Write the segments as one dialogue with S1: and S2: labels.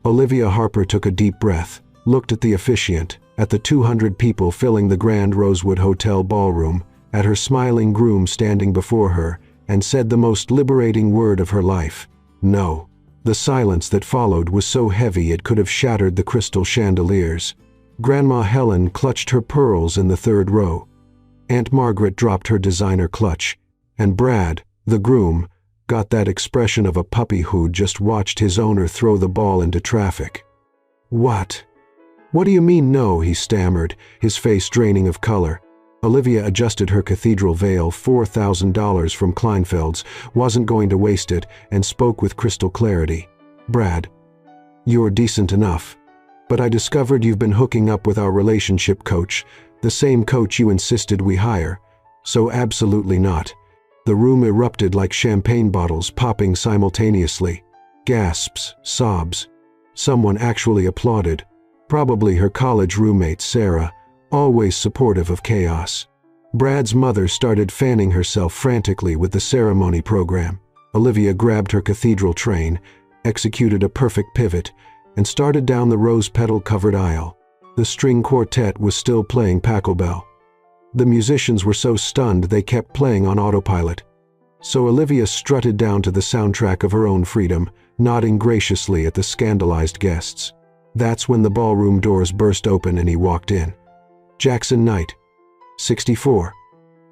S1: Olivia Harper took a deep breath, looked at the officiant, at the 200 people filling the Grand Rosewood Hotel ballroom, at her smiling groom standing before her, and said the most liberating word of her life: no. The silence that followed was so heavy it could have shattered the crystal chandeliers. Grandma Helen clutched her pearls in the third row. Aunt Margaret dropped her designer clutch, and Brad, the groom, got that expression of a puppy who'd just watched his owner throw the ball into traffic. What? What do you mean no? He stammered, his face draining of color. Olivia adjusted her cathedral veil, $4,000 from Kleinfeld's, wasn't going to waste it, and spoke with crystal clarity. Brad, you're decent enough, but I discovered you've been hooking up with our relationship coach, the same coach you insisted we hire. So absolutely not. The room erupted like champagne bottles popping simultaneously. Gasps, sobs. Someone actually applauded. Probably her college roommate, Sarah, always supportive of chaos. Brad's mother started fanning herself frantically with the ceremony program. Olivia grabbed her cathedral train, executed a perfect pivot, and started down the rose-petal-covered aisle. The string quartet was still playing Pachelbel. The musicians were so stunned they kept playing on autopilot. So Olivia strutted down to the soundtrack of her own freedom, nodding graciously at the scandalized guests. That's when the ballroom doors burst open and he walked in. Jackson Knight, 64.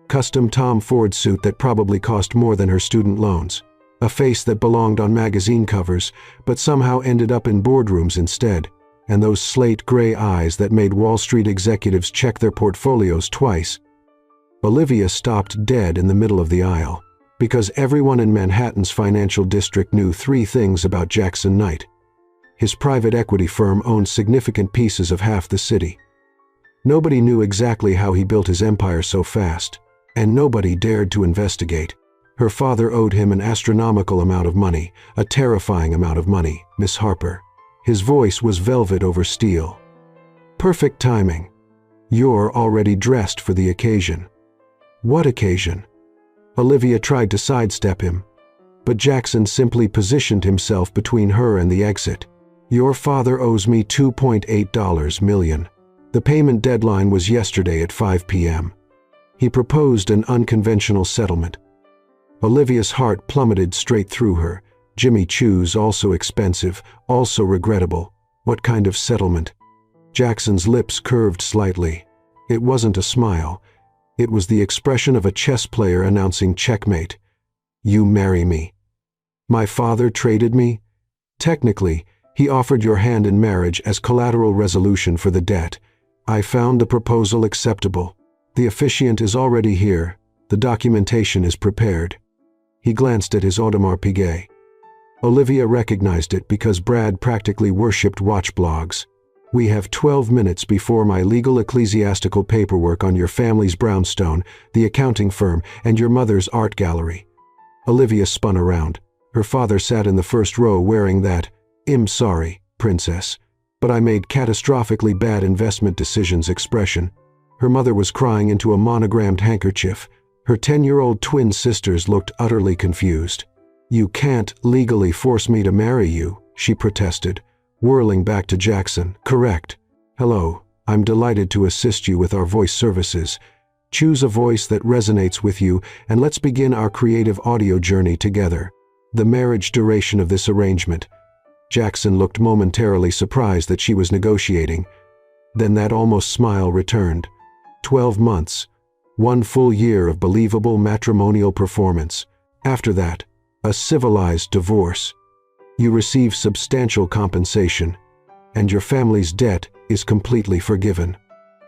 S1: Custom Tom Ford suit that probably cost more than her student loans. A face that belonged on magazine covers, but somehow ended up in boardrooms instead. And those slate-gray eyes that made Wall Street executives check their portfolios twice. Olivia stopped dead in the middle of the aisle, because everyone in Manhattan's financial district knew three things about Jackson Knight. His private equity firm owned significant pieces of half the city. Nobody knew exactly how he built his empire so fast, and nobody dared to investigate. Her father owed him an astronomical amount of money, a terrifying amount of money, Miss Harper. His voice was velvet over steel. Perfect timing. You're already dressed for the occasion. What occasion? Olivia tried to sidestep him, but Jackson simply positioned himself between her and the exit. Your father owes me $2.8 million. The payment deadline was yesterday at 5 p.m. He proposed an unconventional settlement. Olivia's heart plummeted straight through her. Jimmy Choo's also expensive, also regrettable. What kind of settlement? Jackson's lips curved slightly. It wasn't a smile. It was the expression of a chess player announcing checkmate. You marry me. My father traded me? Technically, he offered your hand in marriage as collateral resolution for the debt. I found the proposal acceptable. The officiant is already here. The documentation is prepared. He glanced at his Audemars Piguet. Olivia recognized it because Brad practically worshipped watch blogs. We have 12 minutes before my legal ecclesiastical paperwork on your family's brownstone, the accounting firm, and your mother's art gallery. Olivia spun around. Her father sat in the first row wearing that, "I'm sorry, princess, but I made catastrophically bad investment decisions" expression. Her mother was crying into a monogrammed handkerchief. Her 10-year-old twin sisters looked utterly confused. You can't legally force me to marry you, she protested, whirling back to Jackson. Correct. Hello, I'm delighted to assist you with our voice services. Choose a voice that resonates with you, and let's begin our creative audio journey together. The marriage duration of this arrangement. Jackson looked momentarily surprised that she was negotiating. Then that almost smile returned. 12 months. 1 full year of believable matrimonial performance. After that, a civilized divorce. You receive substantial compensation, and your family's debt is completely forgiven.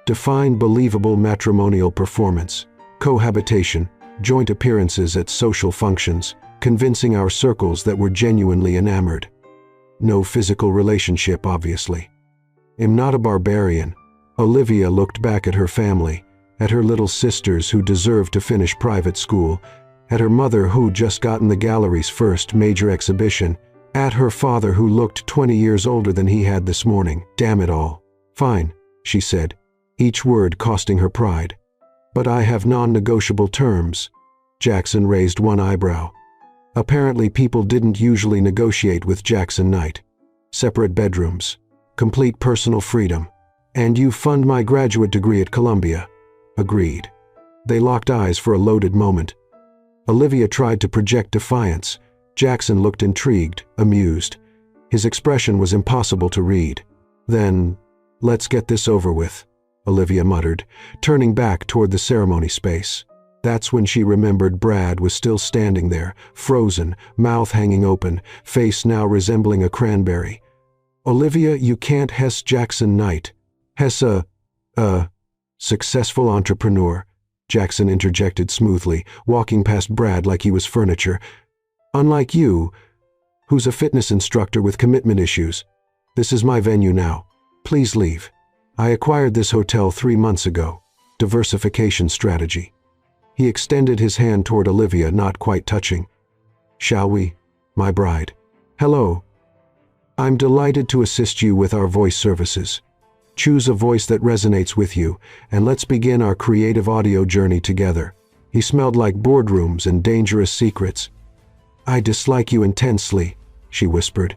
S1: Define believable matrimonial performance. Cohabitation, joint appearances at social functions, convincing our circles that we're genuinely enamored. No physical relationship, obviously. I'm not a barbarian. Olivia looked back at her family, at her little sisters who deserved to finish private school, at her mother who'd just gotten the gallery's first major exhibition, at her father who looked 20 years older than he had this morning. Damn it all. Fine, she said, each word costing her pride. But I have non-negotiable terms. Jackson raised one eyebrow. Apparently people didn't usually negotiate with Jackson Knight. separate bedrooms, complete personal freedom. And you fund my graduate degree at Columbia. Agreed. They locked eyes for a loaded moment. Olivia tried to project defiance. Jackson looked intrigued, amused. His expression was impossible to read. Then, let's get this over with, Olivia muttered, turning back toward the ceremony space. That's when she remembered Brad was still standing there, frozen, mouth hanging open, face now resembling a cranberry. Olivia, you can't Hess Jackson Knight. Hess a successful entrepreneur, Jackson interjected smoothly, walking past Brad like he was furniture. Unlike you, who's a fitness instructor with commitment issues. This is my venue now. Please leave. I acquired this hotel 3 months ago. Diversification strategy. He extended his hand toward Olivia, not quite touching. Shall we, my bride? Hello. I'm delighted to assist you with our voice services. Choose a voice that resonates with you, and let's begin our creative audio journey together. He smelled like boardrooms and dangerous secrets. I dislike you intensely, she whispered.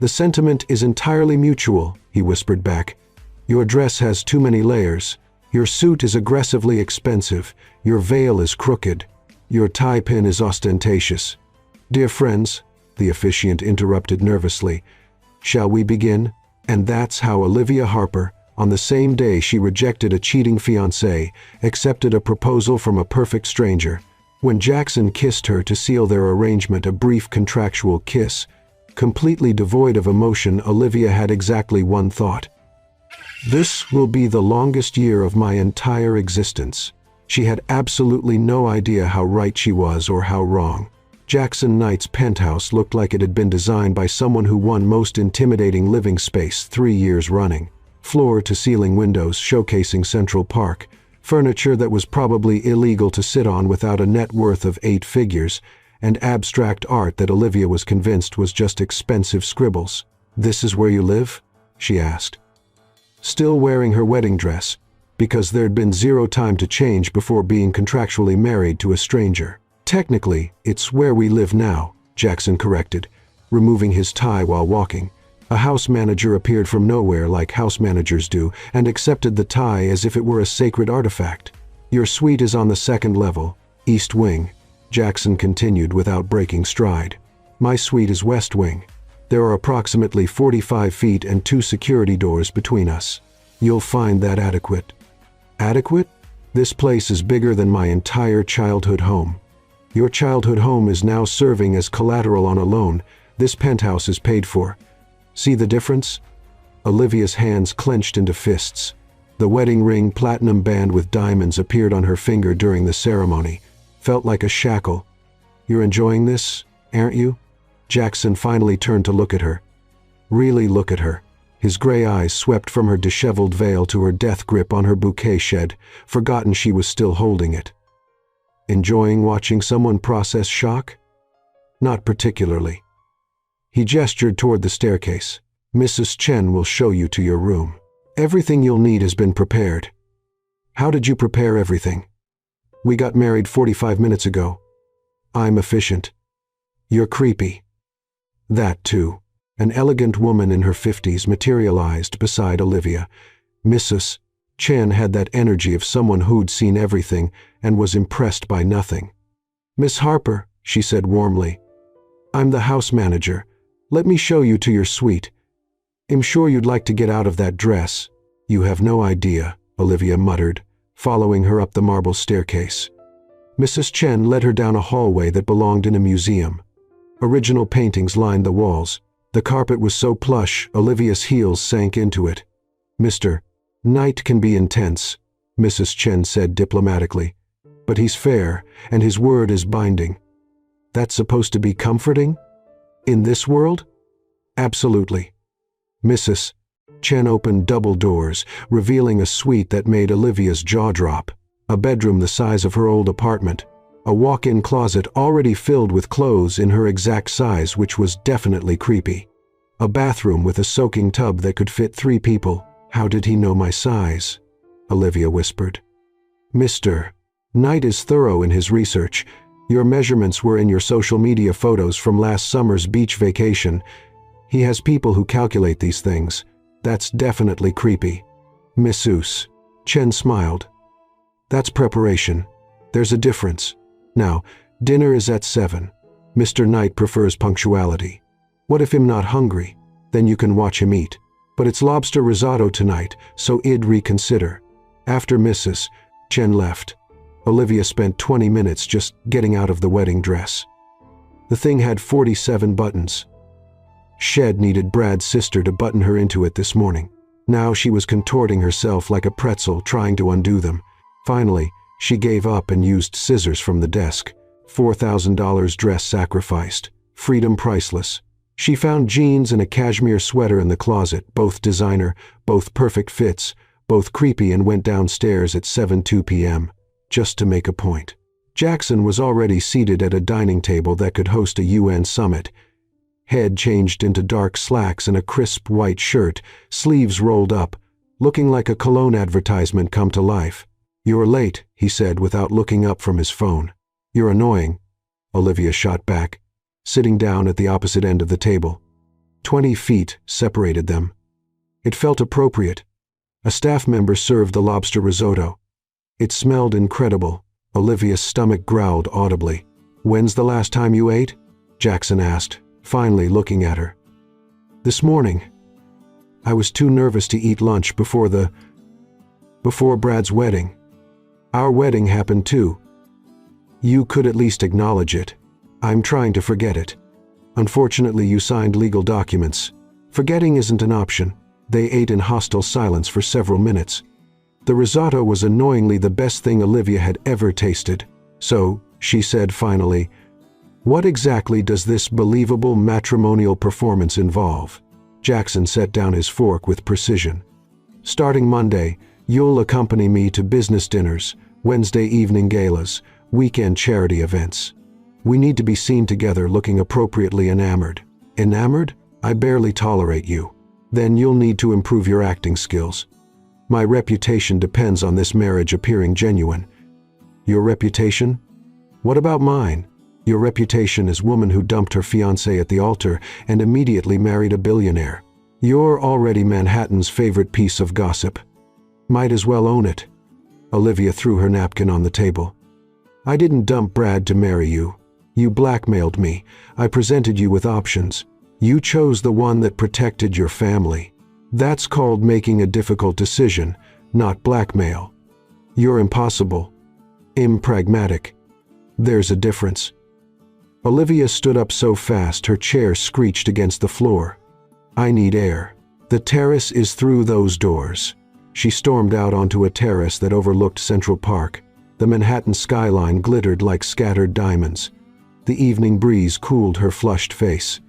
S1: The sentiment is entirely mutual, he whispered back. Your dress has too many layers. Your suit is aggressively expensive. Your veil is crooked. Your tie pin is ostentatious. Dear friends, the officiant interrupted nervously, shall we begin? And that's how Olivia Harper, on the same day she rejected a cheating fiancé, accepted a proposal from a perfect stranger. When Jackson kissed her to seal their arrangement, a brief contractual kiss, completely devoid of emotion, Olivia had exactly one thought. This will be the longest year of my entire existence. She had absolutely no idea how right she was or how wrong. Jackson Knight's penthouse looked like it had been designed by someone who won Most Intimidating Living Space 3 years running. Floor-to-ceiling windows showcasing Central Park, furniture that was probably illegal to sit on without a net worth of 8 figures, and abstract art that Olivia was convinced was just expensive scribbles. This is where you live? She asked. Still wearing her wedding dress, because there'd been zero time to change before being contractually married to a stranger. Technically, it's where we live now, Jackson corrected, removing his tie while walking. A house manager appeared from nowhere like house managers do and accepted the tie as if it were a sacred artifact. Your suite is on the 2nd level, East Wing, Jackson continued without breaking stride. My suite is West Wing. There are approximately 45 feet and 2 security doors between us. You'll find that adequate. Adequate? This place is bigger than my entire childhood home. Your childhood home is now serving as collateral on a loan. This penthouse is paid for. See the difference? Olivia's hands clenched into fists. The wedding ring platinum band with diamonds appeared on her finger during the ceremony. Felt like a shackle. You're enjoying this, aren't you? Jackson finally turned to look at her. Really look at her. His gray eyes swept from her disheveled veil to her death grip on her bouquet shed, forgotten she was still holding it. Enjoying watching someone process shock? Not particularly. He gestured toward the staircase. Mrs. Chen will show you to your room. Everything you'll need has been prepared. How did you prepare everything? We got married 45 minutes ago. I'm efficient. You're creepy. That too. An elegant woman in her 50s materialized beside Olivia. Mrs. Chen had that energy of someone who'd seen everything and was impressed by nothing. Miss Harper, she said warmly. I'm the house manager. Let me show you to your suite. I'm sure you'd like to get out of that dress. You have no idea, Olivia muttered, following her up the marble staircase. Mrs. Chen led her down a hallway that belonged in a museum. Original paintings lined the walls. The carpet was so plush, Olivia's heels sank into it. Mr. Knight can be intense, Mrs. Chen said diplomatically, but he's fair, and his word is binding. That's supposed to be comforting? In this world? Absolutely. Mrs. Chen opened double doors, revealing a suite that made Olivia's jaw drop. A bedroom the size of her old apartment. A walk-in closet already filled with clothes in her exact size, which was definitely creepy. A bathroom with a soaking tub that could fit 3 people. How did he know my size? Olivia whispered. Mr. Knight is thorough in his research. Your measurements were in your social media photos from last summer's beach vacation. He has people who calculate these things. That's definitely creepy. Missus. Chen smiled. That's preparation. There's a difference. Now, dinner is at 7. Mr. Knight prefers punctuality. What if I'm not hungry? Then you can watch him eat. But it's lobster risotto tonight, so I'd reconsider. After Mrs. Chen left, Olivia spent 20 minutes just getting out of the wedding dress. The thing had 47 buttons. Shed needed Brad's sister to button her into it this morning. Now she was contorting herself like a pretzel trying to undo them. Finally, she gave up and used scissors from the desk. $4,000 dress sacrificed. Freedom priceless. She found jeans and a cashmere sweater in the closet, both designer, both perfect fits, both creepy, and went downstairs at 7:02 p.m. just to make a point. Jackson was already seated at a dining table that could host a UN summit. Head changed into dark slacks and a crisp white shirt, sleeves rolled up, looking like a cologne advertisement come to life. "You're late," he said without looking up from his phone. "You're annoying," Olivia shot back, sitting down at the opposite end of the table. 20 feet separated them. It felt appropriate. A staff member served the lobster risotto. It smelled incredible. Olivia's stomach growled audibly. "When's the last time you ate?" Jackson asked, finally looking at her. "This morning. I was too nervous to eat lunch before Brad's wedding. Our wedding happened too. You could at least acknowledge it. I'm trying to forget it. Unfortunately, you signed legal documents. Forgetting isn't an option." They ate in hostile silence for several minutes. The risotto was annoyingly the best thing Olivia had ever tasted. "So," she said finally, "what exactly does this believable matrimonial performance involve?" Jackson set down his fork with precision. "Starting Monday, you'll accompany me to business dinners, Wednesday evening galas, weekend charity events. We need to be seen together looking appropriately enamored." "Enamored? I barely tolerate you." "Then you'll need to improve your acting skills. My reputation depends on this marriage appearing genuine." "Your reputation? What about mine?" "Your reputation as woman who dumped her fiancé at the altar and immediately married a billionaire. You're already Manhattan's favorite piece of gossip. Might as well own it." Olivia threw her napkin on the table. "I didn't dump Brad to marry you. You blackmailed me. I presented you with options. You chose the one that protected your family. That's called making a difficult decision, not blackmail. You're impossible. Impragmatic. There's a difference." Olivia stood up so fast her chair screeched against the floor. "I need air. The terrace is through those doors." She stormed out onto a terrace that overlooked Central Park. The Manhattan skyline glittered like scattered diamonds. The evening breeze cooled her flushed face.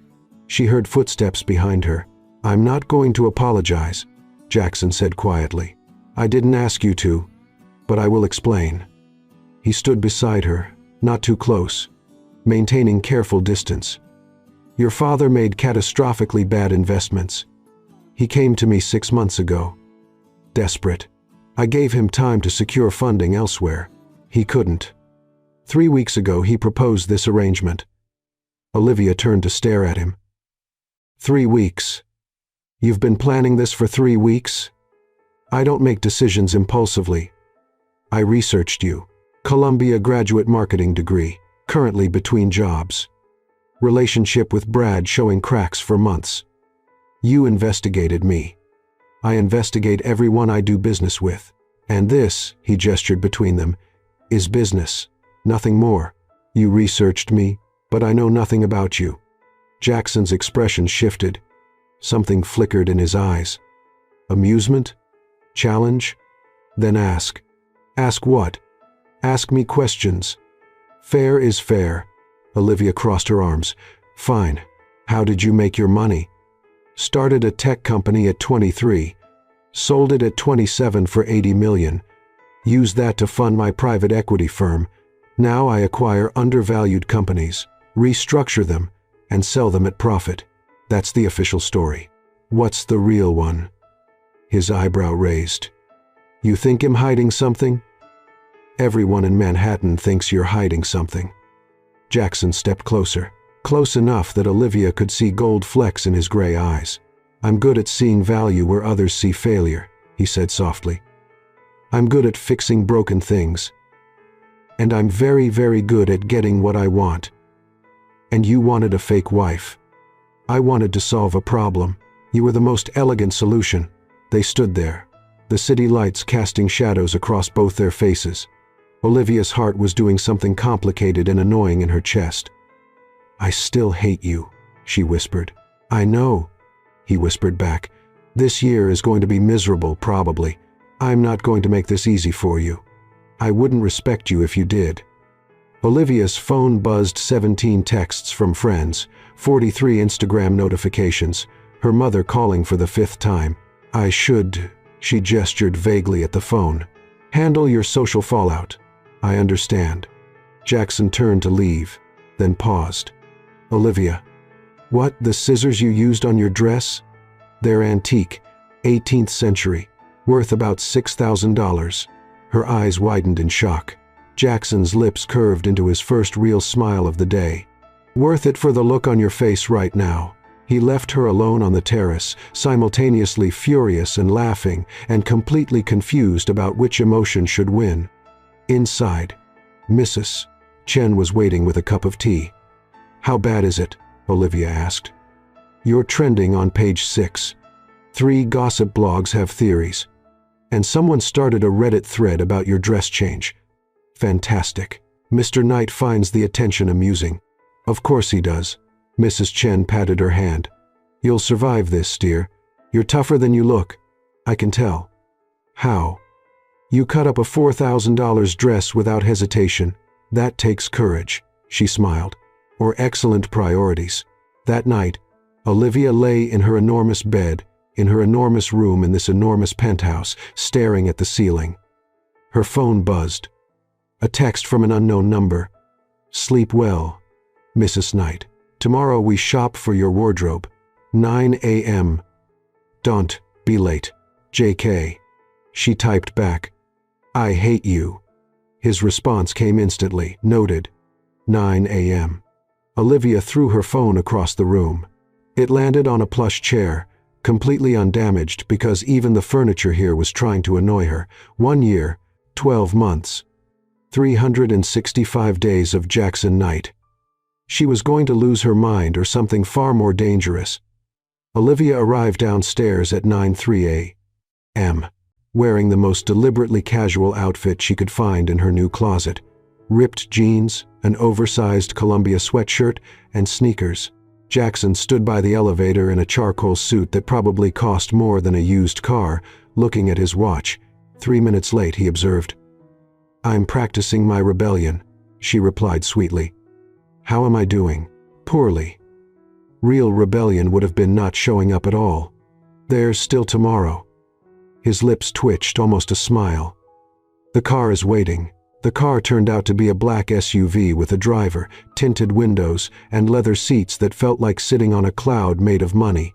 S1: She heard footsteps behind her. "I'm not going to apologize," Jackson said quietly. "I didn't ask you to, but I will explain." He stood beside her, not too close, maintaining careful distance. "Your father made catastrophically bad investments. He came to me 6 months ago. Desperate. I gave him time to secure funding elsewhere. He couldn't. 3 weeks ago he proposed this arrangement." Olivia turned to stare at him. 3 weeks. You've been planning this for 3 weeks? I don't make decisions impulsively. I researched you. Columbia graduate marketing degree, currently between jobs. Relationship with Brad showing cracks for months. You investigated me. I investigate everyone I do business with. And this," he gestured between them, "is business. Nothing more. You researched me, but I know nothing about you." Jackson's expression shifted. Something flickered in his eyes. Amusement? Challenge? "Then ask." "Ask what?" "Ask me questions." "Fair is fair." Olivia crossed her arms. "Fine. How did you make your money?" "Started a tech company at 23. Sold it at 27 for 80 million. Used that to fund my private equity firm. Now I acquire undervalued companies, restructure them, and sell them at profit. That's the official story. What's the real one?" His eyebrow raised. "You think I'm hiding something?" "Everyone in Manhattan thinks you're hiding something." Jackson stepped closer. close enough that Olivia could see gold flecks in his gray eyes. "I'm good at seeing value where others see failure," he said softly. "I'm good at fixing broken things. And I'm very, very good at getting what I want. And you wanted a fake wife. I wanted to solve a problem. You were the most elegant solution." They stood there, the city lights casting shadows across both their faces. Olivia's heart was doing something complicated and annoying in her chest. "I still hate you," she whispered. "I know," he whispered back. "This year is going to be miserable, probably. I'm not going to make this easy for you. I wouldn't respect you if you did." Olivia's phone buzzed 17 texts from friends, 43 Instagram notifications, her mother calling for the 5th time. "I should," she gestured vaguely at the phone. "Handle your social fallout. I understand." Jackson turned to leave, then paused. "Olivia, what, the scissors you used on your dress? They're antique, 18th century, worth about $6,000. Her eyes widened in shock. Jackson's lips curved into his first real smile of the day. "Worth it for the look on your face right now." He left her alone on the terrace, simultaneously furious and laughing, and completely confused about which emotion should win. Inside, Mrs. Chen was waiting with a cup of tea. "How bad is it?" Olivia asked. "You're trending on page 6. 3 gossip blogs have theories. And someone started a Reddit thread about your dress change. Fantastic. Mr. Knight finds the attention amusing." "Of course he does." Mrs. Chen patted her hand. "You'll survive this, dear. You're tougher than you look. I can tell." "How?" "You cut up a $4,000 dress without hesitation. That takes courage," she smiled. "Or excellent priorities." That night, Olivia lay in her enormous bed, in her enormous room in this enormous penthouse, staring at the ceiling. Her phone buzzed. A text from an unknown number. "Sleep well, Mrs. Knight. Tomorrow we shop for your wardrobe. 9 a.m. Don't be late. JK." She typed back, "I hate you." His response came instantly, noted. 9 a.m. Olivia threw her phone across the room. It landed on a plush chair, completely undamaged because even the furniture here was trying to annoy her. 1 year, 12 months. 365 days of Jackson Knight. She was going to lose her mind or something far more dangerous. Olivia arrived downstairs at 9:03 a.m., wearing the most deliberately casual outfit she could find in her new closet. Ripped jeans, an oversized Columbia sweatshirt, and sneakers. Jackson stood by the elevator in a charcoal suit that probably cost more than a used car, looking at his watch. 3 minutes late, he observed. "I'm practicing my rebellion," she replied sweetly. "How am I doing?" "Poorly." Real rebellion would have been not showing up at all. "There's still tomorrow." His lips twitched, almost a smile. "The car is waiting." The car turned out to be a black SUV with a driver, tinted windows, and leather seats that felt like sitting on a cloud made of money.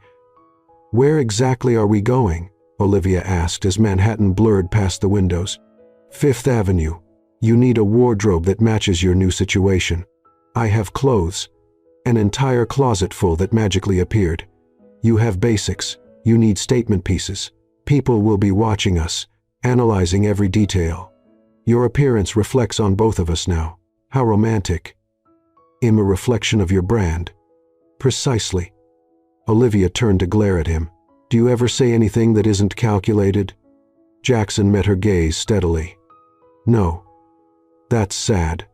S1: "Where exactly are we going?" Olivia asked as Manhattan blurred past the windows. "Fifth Avenue. You need a wardrobe that matches your new situation." "I have clothes. An entire closet full that magically appeared." "You have basics. You need statement pieces. People will be watching us, analyzing every detail. Your appearance reflects on both of us now." "How romantic." "I'm a reflection of your brand." "Precisely." Olivia turned to glare at him. "Do you ever say anything that isn't calculated?" Jackson met her gaze steadily. "No. That's sad.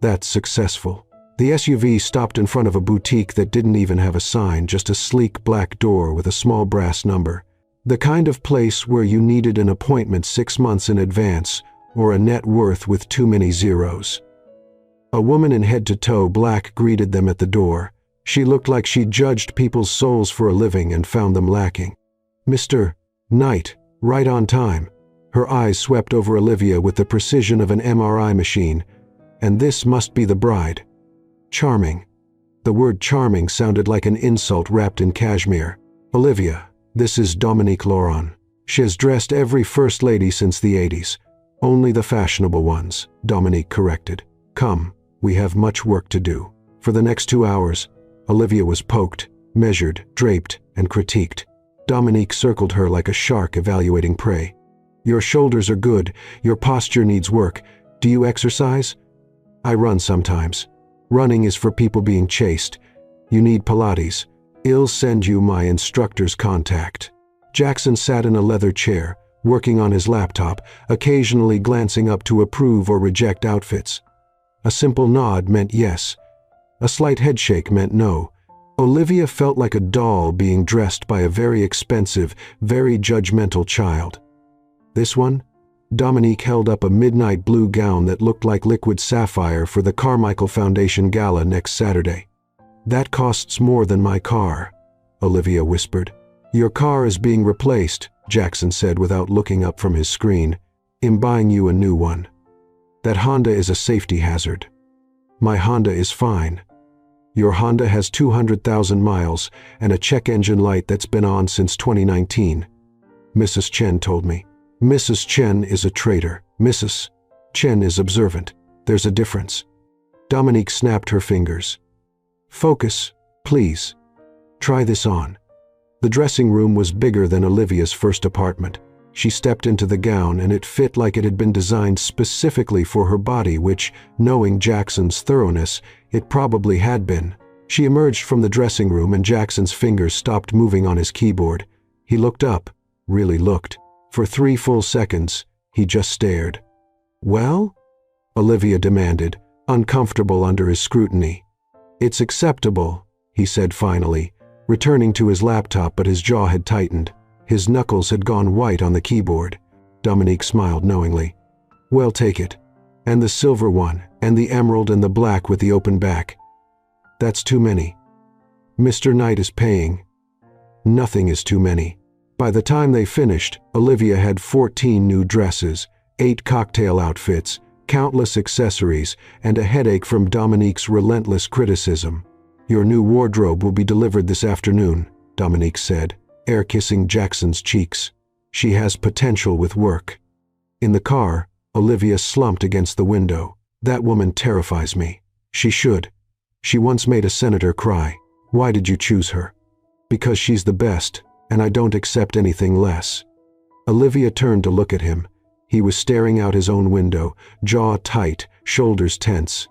S1: That's successful." The SUV stopped in front of a boutique that didn't even have a sign, just a sleek black door with a small brass number. The kind of place where you needed an appointment 6 months in advance, or a net worth with too many zeros. A woman in head-to-toe black greeted them at the door. She looked like she judged people's souls for a living and found them lacking. "Mr. Knight, right on time." Her eyes swept over Olivia with the precision of an MRI machine. "And this must be the bride." "Charming." The word charming sounded like an insult wrapped in cashmere. "Olivia, this is Dominique Laurent. She has dressed every first lady since the 80s. Only the fashionable ones," Dominique corrected. "Come, we have much work to do." For the next 2 hours, Olivia was poked, measured, draped, and critiqued. Dominique circled her like a shark evaluating prey. Your shoulders are good, your posture needs work. Do you exercise? I run sometimes. Running is for people being chased. You need Pilates. I'll send you my instructor's contact. Jackson sat in a leather chair, working on his laptop, occasionally glancing up to approve or reject outfits. A simple nod meant yes. A slight headshake meant no. Olivia felt like a doll being dressed by a very expensive, very judgmental child. This one? Dominique held up a midnight blue gown that looked like liquid sapphire for the Carmichael Foundation Gala next Saturday. That costs more than my car, Olivia whispered. Your car is being replaced, Jackson said without looking up from his screen. I'm buying you a new one. That Honda is a safety hazard. My Honda is fine. Your Honda has 200,000 miles and a check engine light that's been on since 2019. Mrs. Chen told me. Mrs. Chen is a traitor. Mrs. Chen is observant. There's a difference. Dominique snapped her fingers. Focus, please. Try this on. The dressing room was bigger than Olivia's first apartment. She stepped into the gown and it fit like it had been designed specifically for her body, which, knowing Jackson's thoroughness, it probably had been. She emerged from the dressing room and Jackson's fingers stopped moving on his keyboard. He looked up, really looked. For 3 full seconds, he just stared. Well? Olivia demanded, uncomfortable under his scrutiny. It's acceptable, he said finally, returning to his laptop, but his jaw had tightened. His knuckles had gone white on the keyboard. Dominique smiled knowingly. Well, take it. And the silver one, and the emerald and the black with the open back. That's too many. Mr. Knight is paying. Nothing is too many. By the time they finished, Olivia had 14 new dresses, 8 cocktail outfits, countless accessories, and a headache from Dominique's relentless criticism. Your new wardrobe will be delivered this afternoon, Dominique said, air-kissing Jackson's cheeks. She has potential with work. In the car, Olivia slumped against the window. That woman terrifies me. She should. She once made a senator cry. Why did you choose her? Because she's the best, and I don't accept anything less. Olivia turned to look at him. He was staring out his own window, jaw tight, shoulders tense.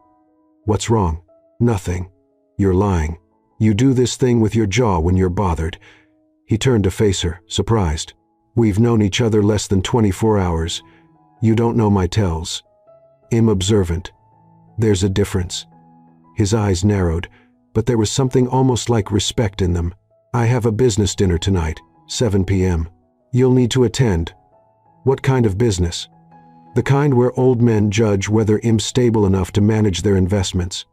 S1: What's wrong? Nothing. You're lying. You do this thing with your jaw when you're bothered. He turned to face her, surprised. We've known each other less than 24 hours. You don't know my tells. I'm observant. There's a difference. His eyes narrowed, but there was something almost like respect in them. I have a business dinner tonight, 7 p.m. You'll need to attend. What kind of business? The kind where old men judge whether I'm stable enough to manage their investments.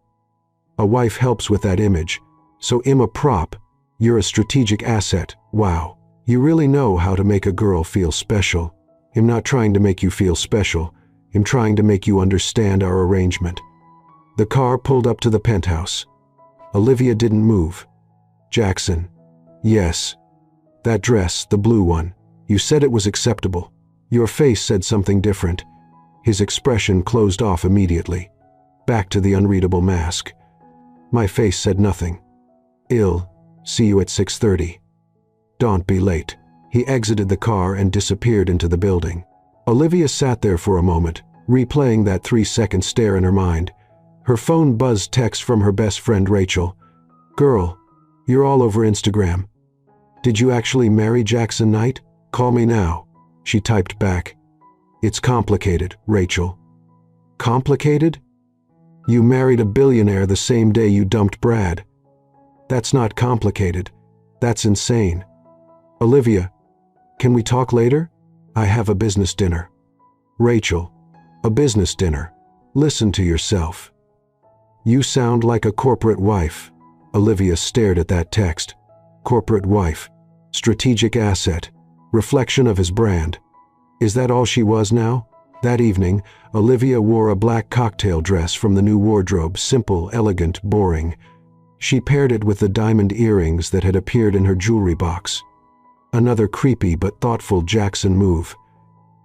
S1: A wife helps with that image, so I'm a prop. You're a strategic asset. Wow. You really know how to make a girl feel special. I'm not trying to make you feel special. I'm trying to make you understand our arrangement. The car pulled up to the penthouse. Olivia didn't move. Jackson. Yes. That dress, the blue one. You said it was acceptable. Your face said something different. His expression closed off immediately. Back to the unreadable mask. My face said nothing. I'll see you at 6:30. Don't be late. He exited the car and disappeared into the building. Olivia sat there for a moment, replaying that 3-second stare in her mind. Her phone buzzed text from her best friend Rachel. Girl, you're all over Instagram. Did you actually marry Jackson Knight? Call me now. She typed back. It's complicated, Rachel. Complicated? You married a billionaire the same day you dumped Brad. That's not complicated. That's insane. Olivia, can we talk later? I have a business dinner. Rachel, a business dinner. Listen to yourself. You sound like a corporate wife. Olivia stared at that text. Corporate wife. Strategic asset. Reflection of his brand. Is that all she was now? That evening, Olivia wore a black cocktail dress from the new wardrobe, simple, elegant, boring. She paired it with the diamond earrings that had appeared in her jewelry box. Another creepy but thoughtful Jackson move.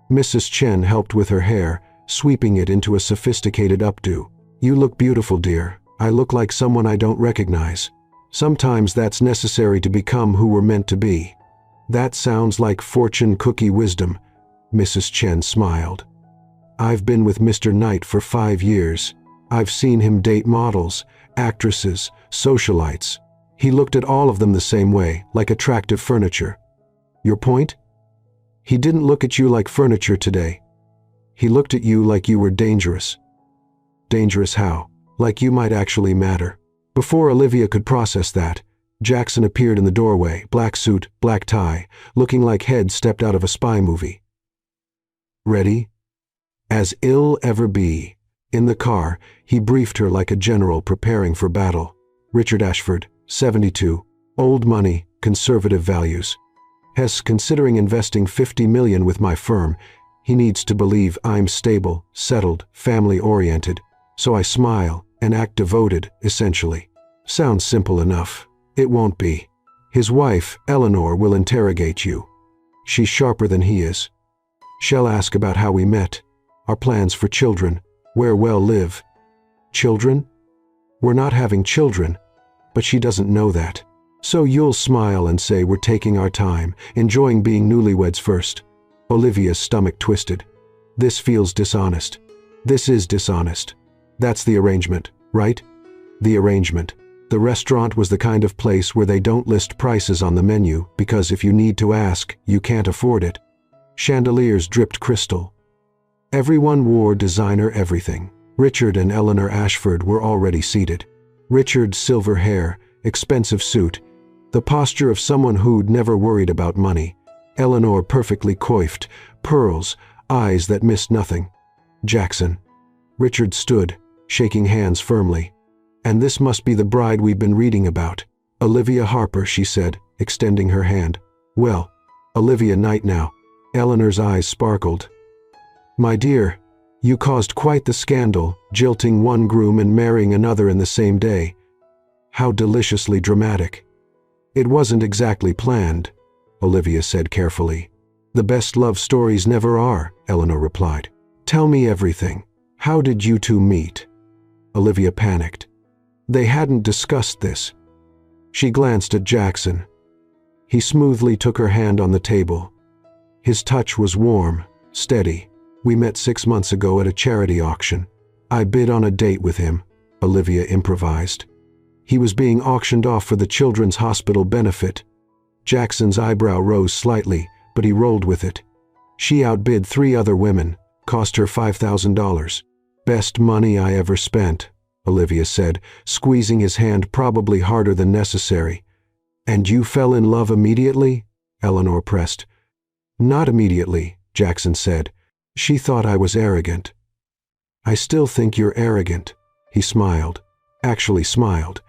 S1: Mrs. Chen helped with her hair, sweeping it into a sophisticated updo. You look beautiful, dear. I look like someone I don't recognize. Sometimes that's necessary to become who we're meant to be. That sounds like fortune cookie wisdom, Mrs. Chen smiled. I've been with Mr. Knight for 5 years. I've seen him date models, actresses, socialites. He looked at all of them the same way, like attractive furniture. Your point? He didn't look at you like furniture today. He looked at you like you were dangerous. Dangerous how? Like you might actually matter. Before Olivia could process that, Jackson appeared in the doorway, black suit, black tie, looking like head stepped out of a spy movie. Ready? As ill ever be. In the car, he briefed her like a general preparing for battle. Richard Ashford, 72, old money, conservative values. Hess considering investing $50 million with my firm. He needs to believe I'm stable, settled, family-oriented. So I smile and act devoted, essentially. Sounds simple enough. It won't be. His wife, Eleanor, will interrogate you. She's sharper than he is. She'll ask about how we met, our plans for children, where we'll live. Children? We're not having children, but she doesn't know that. So you'll smile and say we're taking our time, enjoying being newlyweds first. Olivia's stomach twisted. This feels dishonest. This is dishonest. That's the arrangement, right? The arrangement. The restaurant was the kind of place where they don't list prices on the menu because if you need to ask, you can't afford it. Chandeliers dripped crystal. Everyone wore designer everything. Richard and Eleanor Ashford were already seated. Richard's silver hair, expensive suit, the posture of someone who'd never worried about money. Eleanor perfectly coiffed, pearls, eyes that missed nothing. Jackson. Richard stood, shaking hands firmly. And this must be the bride we've been reading about. Olivia Harper, she said, extending her hand. Well, Olivia Knight now. Eleanor's eyes sparkled. My dear, you caused quite the scandal, jilting one groom and marrying another in the same day. How deliciously dramatic. It wasn't exactly planned, Olivia said carefully. The best love stories never are, Eleanor replied. Tell me everything. How did you two meet? Olivia panicked. They hadn't discussed this. She glanced at Jackson. He smoothly took her hand on the table. His touch was warm, steady. We met 6 months ago at a charity auction. I bid on a date with him, Olivia improvised. He was being auctioned off for the Children's Hospital benefit. Jackson's eyebrow rose slightly, but he rolled with it. She outbid 3 other women, cost her $5,000. Best money I ever spent, Olivia said, squeezing his hand probably harder than necessary. And you fell in love immediately? Eleanor pressed. Not immediately, Jackson said. She thought I was arrogant. I still think you're arrogant, he smiled. Actually smiled.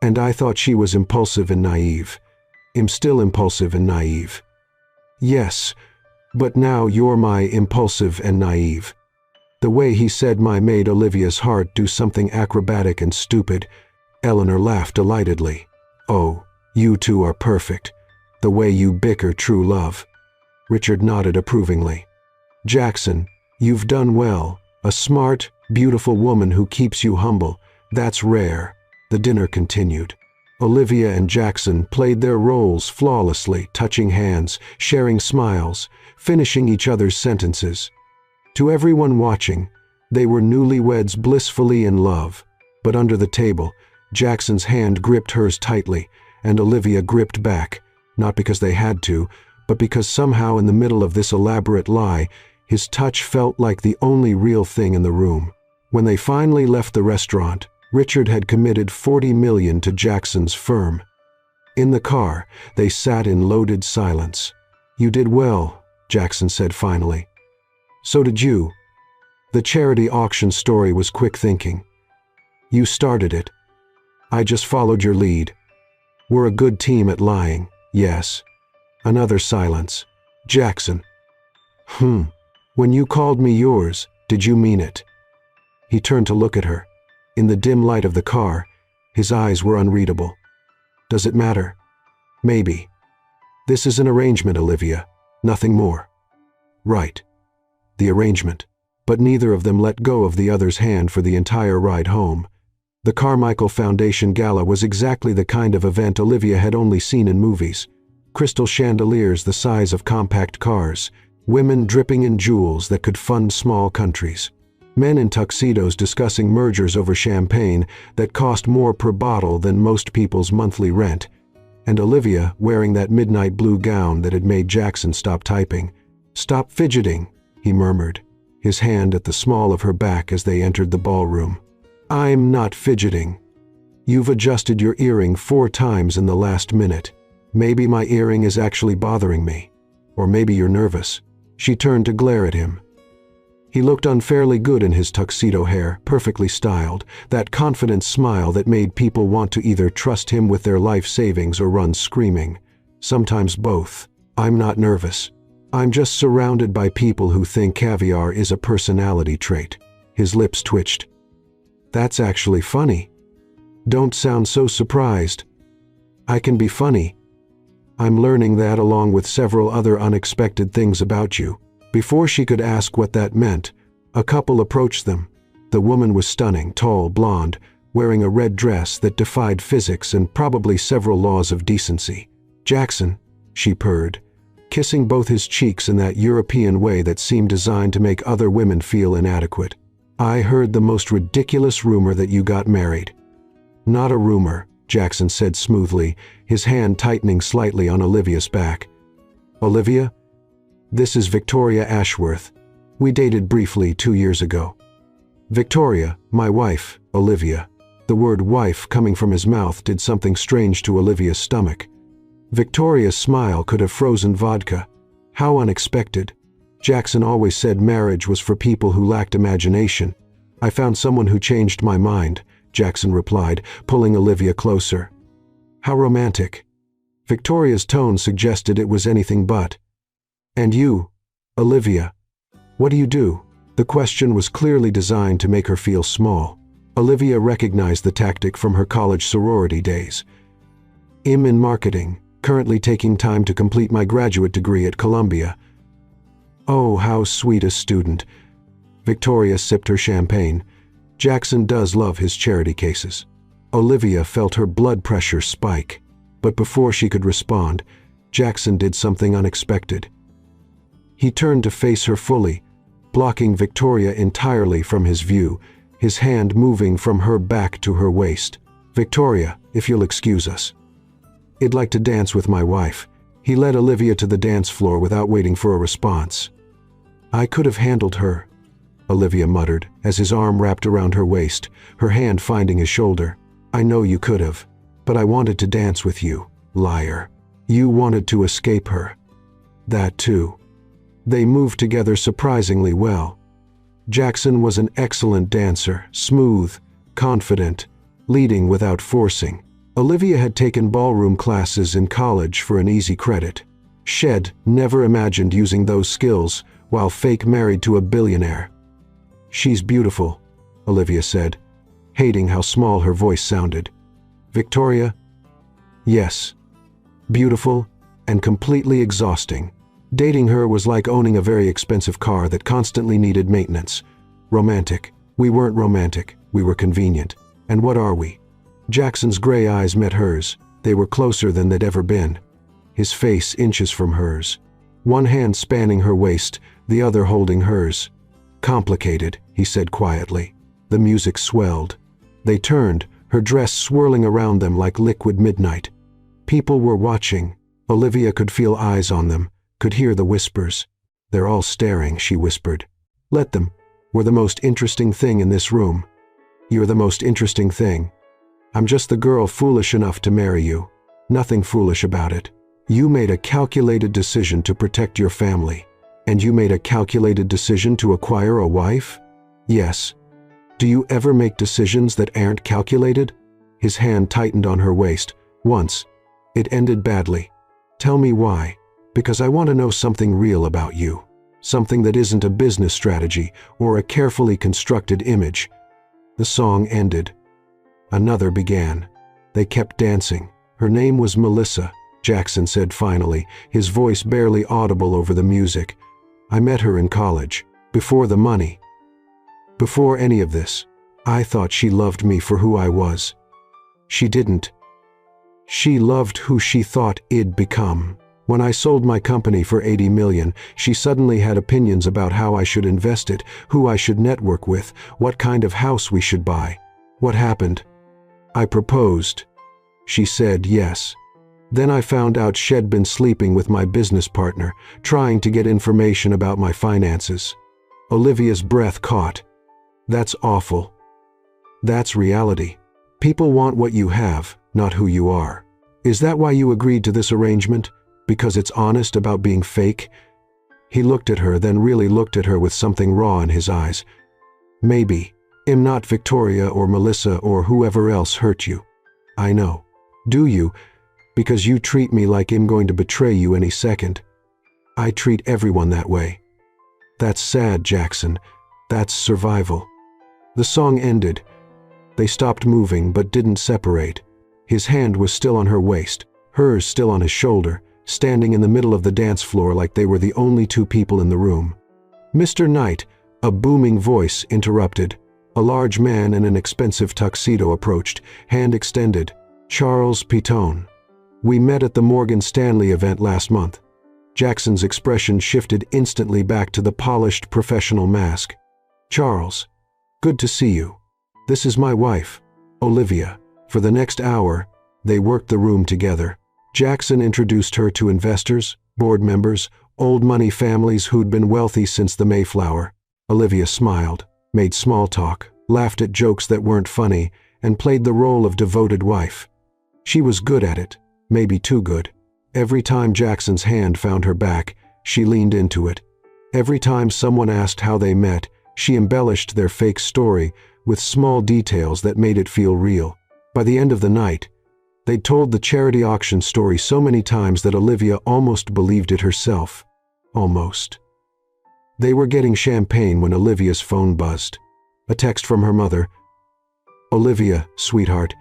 S1: And I thought she was impulsive and naive. I'm still impulsive and naive. Yes, but now you're my impulsive and naive. The way he said my made Olivia's heart do something acrobatic and stupid. Eleanor laughed delightedly. Oh, you two are perfect. The way you bicker true love. Richard nodded approvingly. Jackson, you've done well. A smart, beautiful woman who keeps you humble. That's rare. The dinner continued. Olivia and Jackson played their roles flawlessly, touching hands, sharing smiles, finishing each other's sentences. To everyone watching, they were newlyweds blissfully in love. But under the table, Jackson's hand gripped hers tightly, and Olivia gripped back, not because they had to, but because somehow in the middle of this elaborate lie, his touch felt like the only real thing in the room. When they finally left the restaurant, Richard had committed $40 million to Jackson's firm. In the car, they sat in loaded silence. You did well, Jackson said finally. So did you. The charity auction story was quick thinking. You started it. I just followed your lead. We're a good team at lying, yes. Another silence. Jackson. When you called me yours, did you mean it? He turned to look at her. In the dim light of the car, his eyes were unreadable. Does it matter? Maybe. This is an arrangement, Olivia. Nothing more. Right. The arrangement. But neither of them let go of the other's hand for the entire ride home. The Carmichael Foundation Gala was exactly the kind of event Olivia had only seen in movies. Crystal chandeliers the size of compact cars, women dripping in jewels that could fund small countries, men in tuxedos discussing mergers over champagne that cost more per bottle than most people's monthly rent, and Olivia wearing that midnight blue gown that had made Jackson stop typing. "Stop fidgeting," he murmured, his hand at the small of her back as they entered the ballroom. "I'm not fidgeting. You've adjusted your earring 4 times in the last minute. Maybe my earring is actually bothering me. Or maybe you're nervous." She turned to glare at him. He looked unfairly good in his tuxedo hair, perfectly styled, that confident smile that made people want to either trust him with their life savings or run screaming. Sometimes both. "I'm not nervous. I'm just surrounded by people who think caviar is a personality trait." His lips twitched. "That's actually funny. Don't sound so surprised. I can be funny. I'm learning that along with several other unexpected things about you." Before she could ask what that meant, a couple approached them. The woman was stunning, tall, blonde, wearing a red dress that defied physics and probably several laws of decency. "Jackson," she purred, kissing both his cheeks in that European way that seemed designed to make other women feel inadequate. "I heard the most ridiculous rumor that you got married." "Not a rumor," Jackson said smoothly, his hand tightening slightly on Olivia's back. "Olivia? This is Victoria Ashworth. We dated briefly 2 years ago." "Victoria, my wife, Olivia." The word wife coming from his mouth did something strange to Olivia's stomach. Victoria's smile could have frozen vodka. How unexpected. Jackson always said marriage was for people who lacked imagination. "I found someone who changed my mind," Jackson replied, pulling Olivia closer. "How romantic." Victoria's tone suggested it was anything but. "And you, Olivia, what do you do?" The question was clearly designed to make her feel small. Olivia recognized the tactic from her college sorority days. "I'm in marketing, currently taking time to complete my graduate degree at Columbia." "Oh, how sweet a student." Victoria sipped her champagne. Jackson does love his charity cases. Olivia felt her blood pressure spike, but before she could respond, Jackson did something unexpected. He turned to face her fully, blocking Victoria entirely from his view, his hand moving from her back to her waist. "Victoria, if you'll excuse us. I'd like to dance with my wife." He led Olivia to the dance floor without waiting for a response. "I could have handled her," Olivia muttered, as his arm wrapped around her waist, her hand finding his shoulder. "I know you could have, but I wanted to dance with you, liar. You wanted to escape her." "That too." They moved together surprisingly well. Jackson was an excellent dancer, smooth, confident, leading without forcing. Olivia had taken ballroom classes in college for an easy credit. She'd never imagined using those skills while fake married to a billionaire. "She's beautiful," Olivia said, hating how small her voice sounded. "Victoria?" "Yes. Beautiful and completely exhausting. Dating her was like owning a very expensive car that constantly needed maintenance. Romantic. We weren't romantic, we were convenient. And what are we?" Jackson's gray eyes met hers. They were closer than they'd ever been. His face inches from hers. One hand spanning her waist, the other holding hers. "Complicated," he said quietly. The music swelled. They turned, her dress swirling around them like liquid midnight. People were watching. Olivia could feel eyes on them, could hear the whispers. "They're all staring," she whispered. "Let them. We're the most interesting thing in this room. You're the most interesting thing. I'm just the girl foolish enough to marry you. Nothing foolish about it. You made a calculated decision to protect your family. And you made a calculated decision to acquire a wife? Yes. Do you ever make decisions that aren't calculated?" His hand tightened on her waist. "Once. It ended badly. Tell me why. Because I want to know something real about you. Something that isn't a business strategy or a carefully constructed image." The song ended. Another began. They kept dancing. "Her name was Melissa," Jackson said finally, his voice barely audible over the music. "I met her in college. Before the money. Before any of this. I thought she loved me for who I was. She didn't. She loved who she thought I'd become. When I sold my company for 80 million, she suddenly had opinions about how I should invest it, who I should network with, what kind of house we should buy. What happened? I proposed. She said yes. Then I found out she'd been sleeping with my business partner, trying to get information about my finances. Olivia's breath caught. That's awful. That's reality. People want what you have, not who you are. Is that why you agreed to this arrangement? Because it's honest about being fake? He looked at her, then really looked at her with something raw in his eyes. Maybe. I'm not Victoria or Melissa or whoever else hurt you. I know. Do you? Because you treat me like I'm going to betray you any second. I treat everyone that way. That's sad, Jackson. That's survival. The song ended. They stopped moving but didn't separate. His hand was still on her waist, hers still on his shoulder, standing in the middle of the dance floor like they were the only two people in the room. Mr. Knight, a booming voice interrupted. A large man in an expensive tuxedo approached, hand extended. Charles Pitone. We met at the Morgan Stanley event last month. Jackson's expression shifted instantly back to the polished professional mask. Charles, good to see you. This is my wife, Olivia. For the next hour, they worked the room together. Jackson introduced her to investors, board members, old money families who'd been wealthy since the Mayflower. Olivia smiled, made small talk, laughed at jokes that weren't funny, and played the role of devoted wife. She was good at it, maybe too good. Every time Jackson's hand found her back, she leaned into it. Every time someone asked how they met, she embellished their fake story with small details that made it feel real. By the end of the night, they'd told the charity auction story so many times that Olivia almost believed it herself. Almost. They were getting champagne when Olivia's phone buzzed. A text from her mother. Olivia, sweetheart,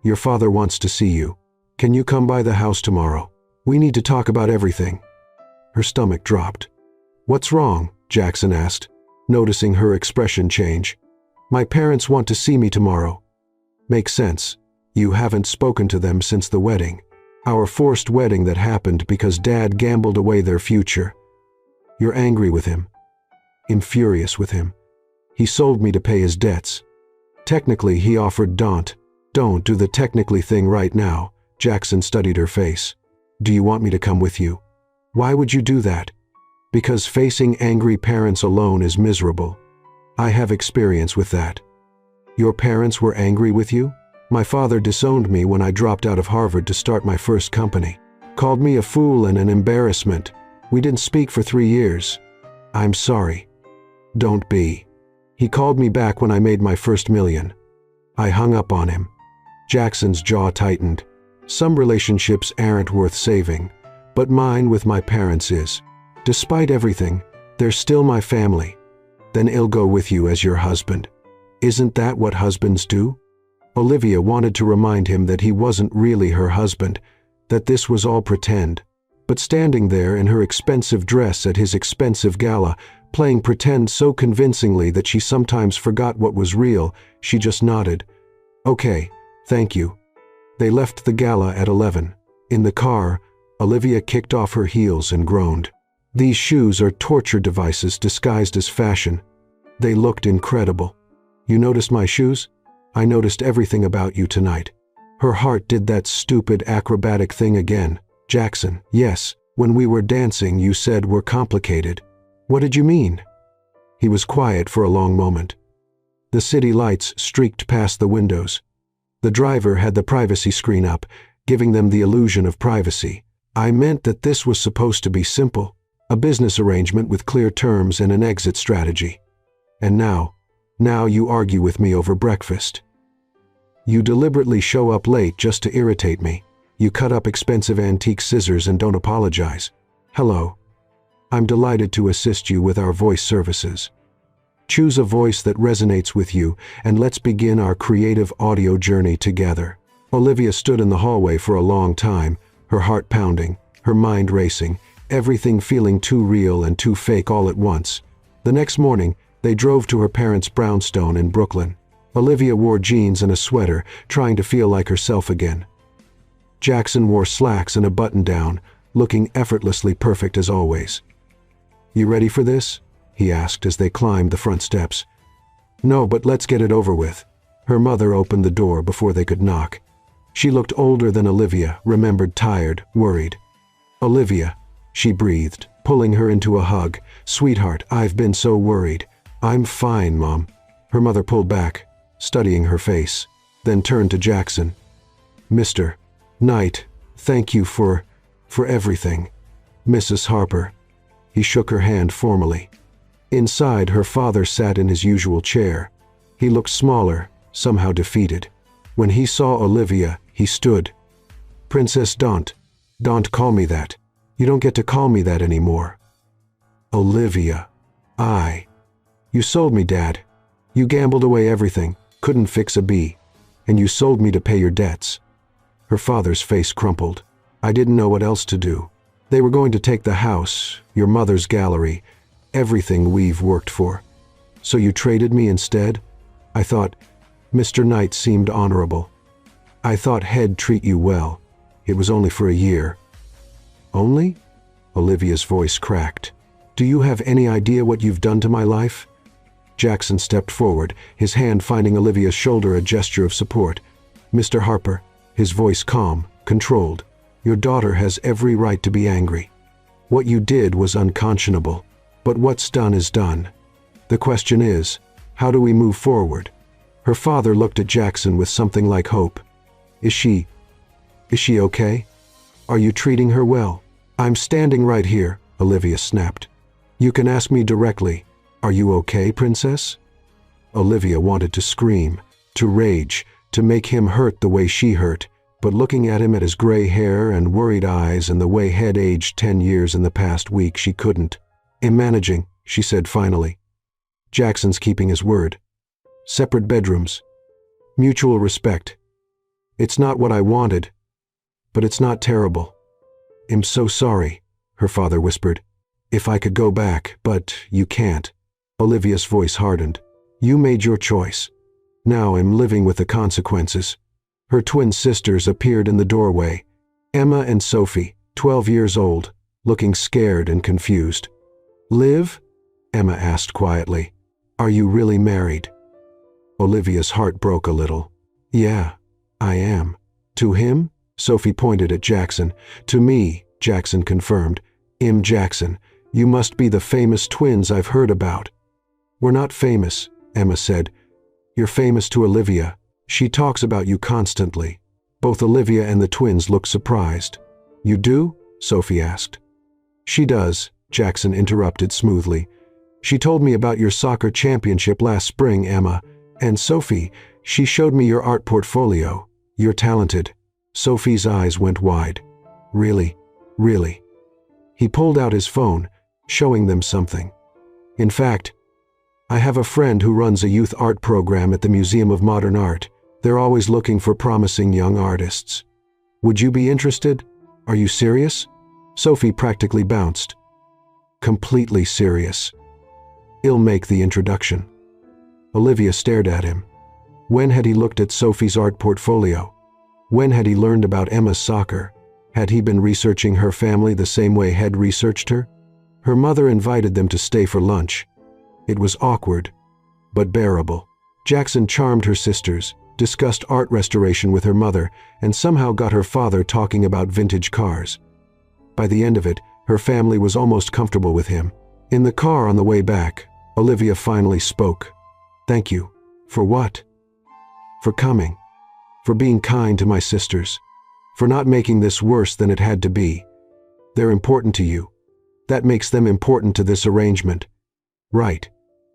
S1: your father wants to see you. Can you come by the house tomorrow? We need to talk about everything. Her stomach dropped. What's wrong? Jackson asked, noticing her expression change. My parents want to see me tomorrow. Makes sense. You haven't spoken to them since the wedding. Our forced wedding that happened because Dad gambled away their future. You're angry with him. I'm furious with him. He sold me to pay his debts. Technically, he offered Don't do the technically thing right now. Jackson studied her face. Do you want me to come with you? Why would you do that? Because facing angry parents alone is miserable. I have experience with that. Your parents were angry with you? My father disowned me when I dropped out of Harvard to start my first company. Called me a fool and an embarrassment. We didn't speak for 3 years. I'm sorry. Don't be. He called me back when I made my first million. I hung up on him. Jackson's jaw tightened. Some relationships aren't worth saving, but mine with my parents is. Despite everything, they're still my family. Then I'll go with you as your husband. Isn't that what husbands do? Olivia wanted to remind him that he wasn't really her husband, that this was all pretend. But standing there in her expensive dress at his expensive gala, playing pretend so convincingly that she sometimes forgot what was real, she just nodded. Okay, thank you. They left the gala at 11. In the car, Olivia kicked off her heels and groaned. These shoes are torture devices disguised as fashion. They looked incredible. You noticed my shoes? I noticed everything about you tonight. Her heart did that stupid acrobatic thing again. Jackson, yes, when we were dancing you said we're complicated. What did you mean? He was quiet for a long moment. The city lights streaked past the windows. The driver had the privacy screen up, giving them the illusion of privacy. I meant that this was supposed to be simple, a business arrangement with clear terms and an exit strategy. And now you argue with me over breakfast. You deliberately show up late just to irritate me. You cut up expensive antique scissors and don't apologize. Hello. I'm delighted to assist you with our voice services. Choose a voice that resonates with you, and let's begin our creative audio journey together. Olivia stood in the hallway for a long time, her heart pounding, her mind racing, everything feeling too real and too fake all at once. The next morning, they drove to her parents' brownstone in Brooklyn. Olivia wore jeans and a sweater, trying to feel like herself again. Jackson wore slacks and a button-down, looking effortlessly perfect as always. "You ready for this?" he asked as they climbed the front steps. "No, but let's get it over with." Her mother opened the door before they could knock. She looked older than Olivia, remembered tired, worried. "Olivia," she breathed, pulling her into a hug. "Sweetheart, I've been so worried." "I'm fine, Mom." Her mother pulled back, studying her face, then turned to Jackson. "Mr. Knight, thank you for everything. Mrs. Harper." He shook her hand formally. Inside, her father sat in his usual chair. He looked smaller, somehow defeated. When he saw Olivia, he stood. "Princess Don't call me that. You don't get to call me that anymore." "Olivia, You sold me, Dad. You gambled away everything, couldn't fix a bee, and you sold me to pay your debts." Her father's face crumpled. "I didn't know what else to do. They were going to take the house, your mother's gallery, everything we've worked for. So you traded me instead? I thought Mr. Knight seemed honorable. I thought he'd treat you well. It was only for a year." "Only?" Olivia's voice cracked. "Do you have any idea what you've done to my life?" Jackson stepped forward, his hand finding Olivia's shoulder, a gesture of support. "Mr. Harper," his voice calm, controlled, "your daughter has every right to be angry. What you did was unconscionable, but what's done is done. The question is, how do we move forward?" Her father looked at Jackson with something like hope. Is she okay? Are you treating her well?" "I'm standing right here," Olivia snapped. "You can ask me directly. Are you okay, Princess?" Olivia wanted to scream, to rage, to make him hurt the way she hurt, but looking at him, at his gray hair and worried eyes and the way he'd aged 10 years in the past week, she couldn't. "I'm managing," she said finally. "Jackson's keeping his word. Separate bedrooms. Mutual respect. It's not what I wanted, but it's not terrible. I'm so sorry," her father whispered. "If I could go back, but you can't." Olivia's voice hardened. "You made your choice. Now I'm living with the consequences." Her twin sisters appeared in the doorway. Emma and Sophie, 12 years old, looking scared and confused. "Liv?" Emma asked quietly. "Are you really married?" Olivia's heart broke a little. "Yeah, I am." "To him?" Sophie pointed at Jackson. "To me," Jackson confirmed. "Im Jackson, you must be the famous twins I've heard about." "We're not famous," Emma said. "You're famous to Olivia. She talks about you constantly." Both Olivia and the twins looked surprised. "You do?" Sophie asked. "She does," Jackson interrupted smoothly. "She told me about your soccer championship last spring, Emma. And Sophie, she showed me your art portfolio. You're talented." Sophie's eyes went wide. "Really? Really?" He pulled out his phone, showing them something. "In fact, I have a friend who runs a youth art program at the Museum of Modern Art. They're always looking for promising young artists. Would you be interested? Are you serious?" Sophie practically bounced. "Completely serious." "I'll make the introduction." Olivia stared at him. When had he looked at Sophie's art portfolio? When had he learned about Emma's soccer? Had he been researching her family the same way Head researched her? Her mother invited them to stay for lunch. It was awkward, but bearable. Jackson charmed her sisters, discussed art restoration with her mother, and somehow got her father talking about vintage cars. By the end of it, her family was almost comfortable with him. In the car on the way back, Olivia finally spoke. "Thank you." "For what?" "For coming. For being kind to my sisters. For not making this worse than it had to be. They're important to you. That makes them important to this arrangement." "Right.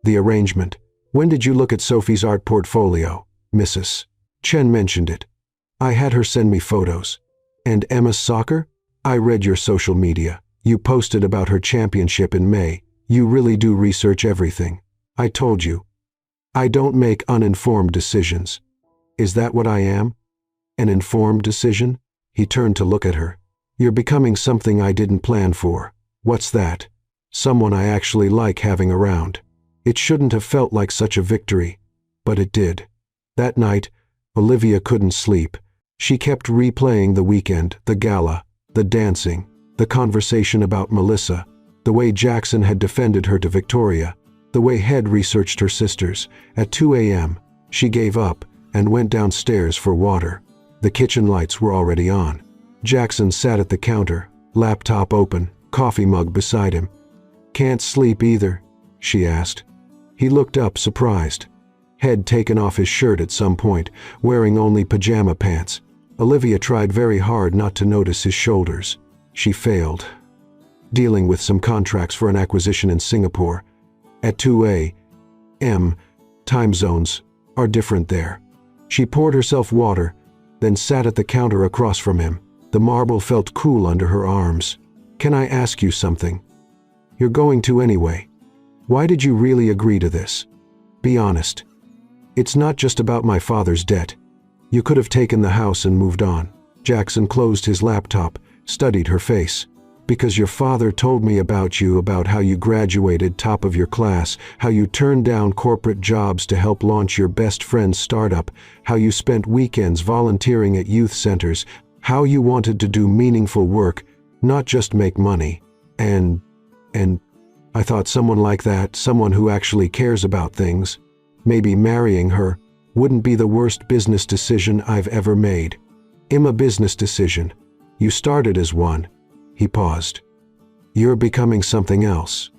S1: The arrangement. When did you look at Sophie's art portfolio, Mrs. Chen mentioned it. I had her send me photos. And Emma's soccer? I read your social media. You posted about her championship in May. You really do research everything. I told you. I don't make uninformed decisions. Is that what I am? An informed decision?" He turned to look at her. "You're becoming something I didn't plan for. What's that?" "Someone I actually like having around." It shouldn't have felt like such a victory, but it did. That night, Olivia couldn't sleep. She kept replaying the weekend, the gala, the dancing, the conversation about Melissa, the way Jackson had defended her to Victoria, the way Head researched her sisters. At 2 a.m., she gave up and went downstairs for water. The kitchen lights were already on. Jackson sat at the counter, laptop open, coffee mug beside him. "Can't sleep either?" she asked. He looked up, surprised. Head taken off his shirt at some point, wearing only pajama pants. Olivia tried very hard not to notice his shoulders. She failed. Dealing with some contracts for an acquisition in Singapore. At 2 a.m., time zones are different there. She poured herself water, then sat at the counter across from him. The marble felt cool under her arms. "Can I ask you something?" "You're going to anyway. Why did you really agree to this? Be honest. It's not just about my father's debt. You could have taken the house and moved on." Jackson closed his laptop, studied her face. "Because your father told me about you, about how you graduated top of your class, how you turned down corporate jobs to help launch your best friend's startup, how you spent weekends volunteering at youth centers, how you wanted to do meaningful work, not just make money. And I thought someone like that, someone who actually cares about things, maybe marrying her, wouldn't be the worst business decision I've ever made. I'm a business decision. You started as one." He paused. "You're becoming something else."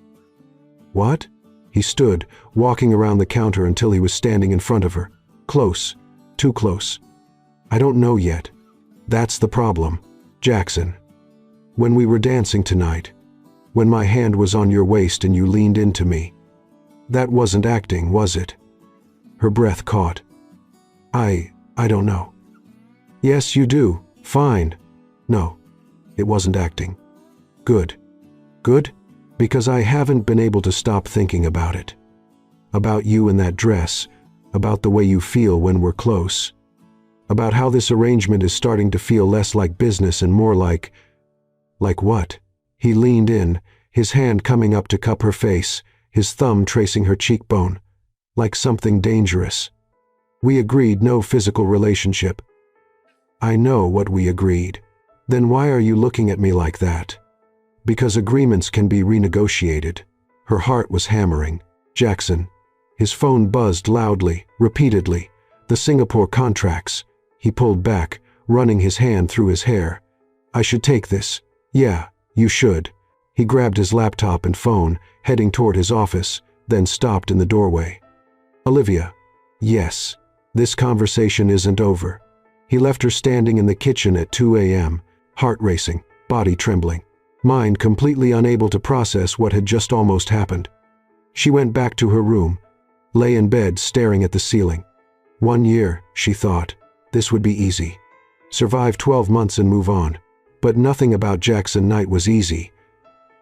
S1: "What?" He stood, walking around the counter until he was standing in front of her. Close. Too close. "I don't know yet. That's the problem, Jackson. When we were dancing tonight, when my hand was on your waist and you leaned into me, that wasn't acting, was it?" Her breath caught. I don't know." "Yes, you do. Fine. No, it wasn't acting." "Good. Good? Because I haven't been able to stop thinking about it. About you in that dress, about the way you feel when we're close. About how this arrangement is starting to feel less like business and more like..." "Like what?" He leaned in, his hand coming up to cup her face, his thumb tracing her cheekbone. "Like something dangerous. We agreed no physical relationship." "I know what we agreed." "Then why are you looking at me like that?" "Because agreements can be renegotiated." Her heart was hammering. "Jackson." His phone buzzed loudly, repeatedly. "The Singapore contracts." He pulled back, running his hand through his hair. "I should take this." "Yeah, you should." He grabbed his laptop and phone, heading toward his office, then stopped in the doorway. "Olivia." "Yes. This conversation isn't over." He left her standing in the kitchen at 2 a.m., heart racing, body trembling, mind completely unable to process what had just almost happened. She went back to her room, lay in bed staring at the ceiling. 1 year, she thought. This would be easy. Survive 12 months and move on. But nothing about Jackson Knight was easy.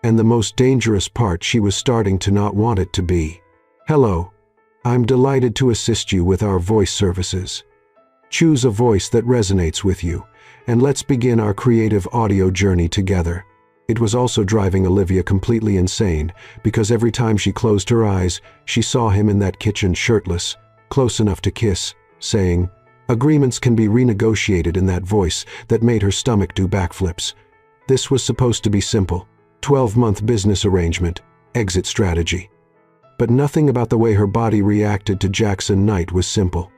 S1: And the most dangerous part, she was starting to not want it to be. "Hello. I'm delighted to assist you with our voice services. Choose a voice that resonates with you, and let's begin our creative audio journey together." It was also driving Olivia completely insane, because every time she closed her eyes, she saw him in that kitchen shirtless, close enough to kiss, saying, agreements can be renegotiated, in that voice that made her stomach do backflips. This was supposed to be simple. 12-month business arrangement, exit strategy. But nothing about the way her body reacted to Jackson Knight was simple.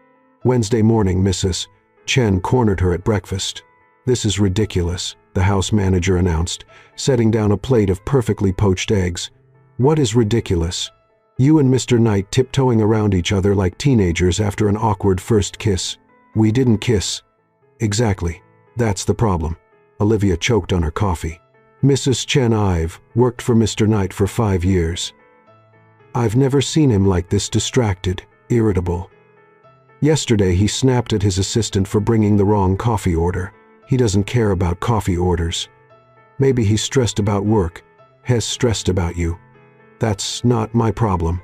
S1: Wednesday morning, Mrs. Chen cornered her at breakfast. "This is ridiculous," the house manager announced, setting down a plate of perfectly poached eggs. "What is ridiculous? You and Mr. Knight tiptoeing around each other like teenagers after an awkward first kiss." "We didn't kiss." "Exactly. That's the problem." Olivia choked on her coffee. "Mrs. Chen, I've worked for Mr. Knight for 5 years. I've never seen him like this, distracted, irritable. Yesterday he snapped at his assistant for bringing the wrong coffee order. He doesn't care about coffee orders. Maybe he's stressed about work. Has stressed about you. That's not my problem."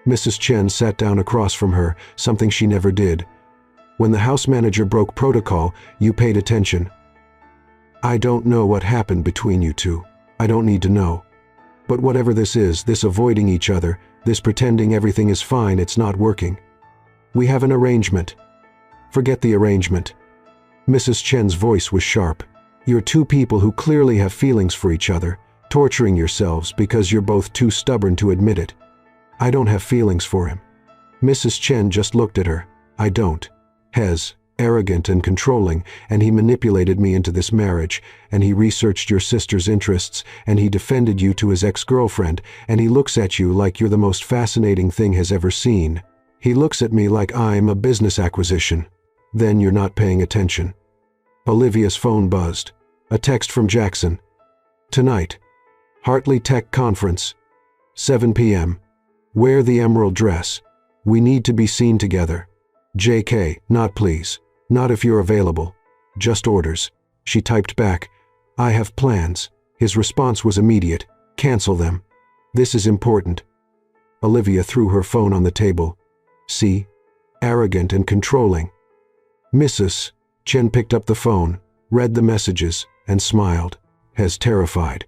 S1: Mrs. Chen sat down across from her, something she never did. "When the house manager broke protocol, you paid attention. I don't know what happened between you two. I don't need to know. But whatever this is, this avoiding each other, this pretending everything is fine, it's not working. We have an arrangement. Forget the arrangement." Mrs. Chen's voice was sharp. "You're two people who clearly have feelings for each other, torturing yourselves because you're both too stubborn to admit it." "I don't have feelings for him." Mrs. Chen just looked at her. "I don't. Hez, arrogant and controlling, and he manipulated me into this marriage, and he researched your sister's interests, and he defended you to his ex-girlfriend, and he looks at you like you're the most fascinating thing he's ever seen. He looks at me like I'm a business acquisition. Then you're not paying attention." Olivia's phone buzzed. A text from Jackson. "Tonight. Hartley Tech Conference. 7 p.m. Wear the emerald dress. We need to be seen together. JK, not please. Not if you're available. Just orders." She typed back, "I have plans." His response was immediate. "Cancel them. This is important." Olivia threw her phone on the table. "See? Arrogant and controlling." Mrs. Chen picked up the phone, read the messages, and smiled. "Hez terrified."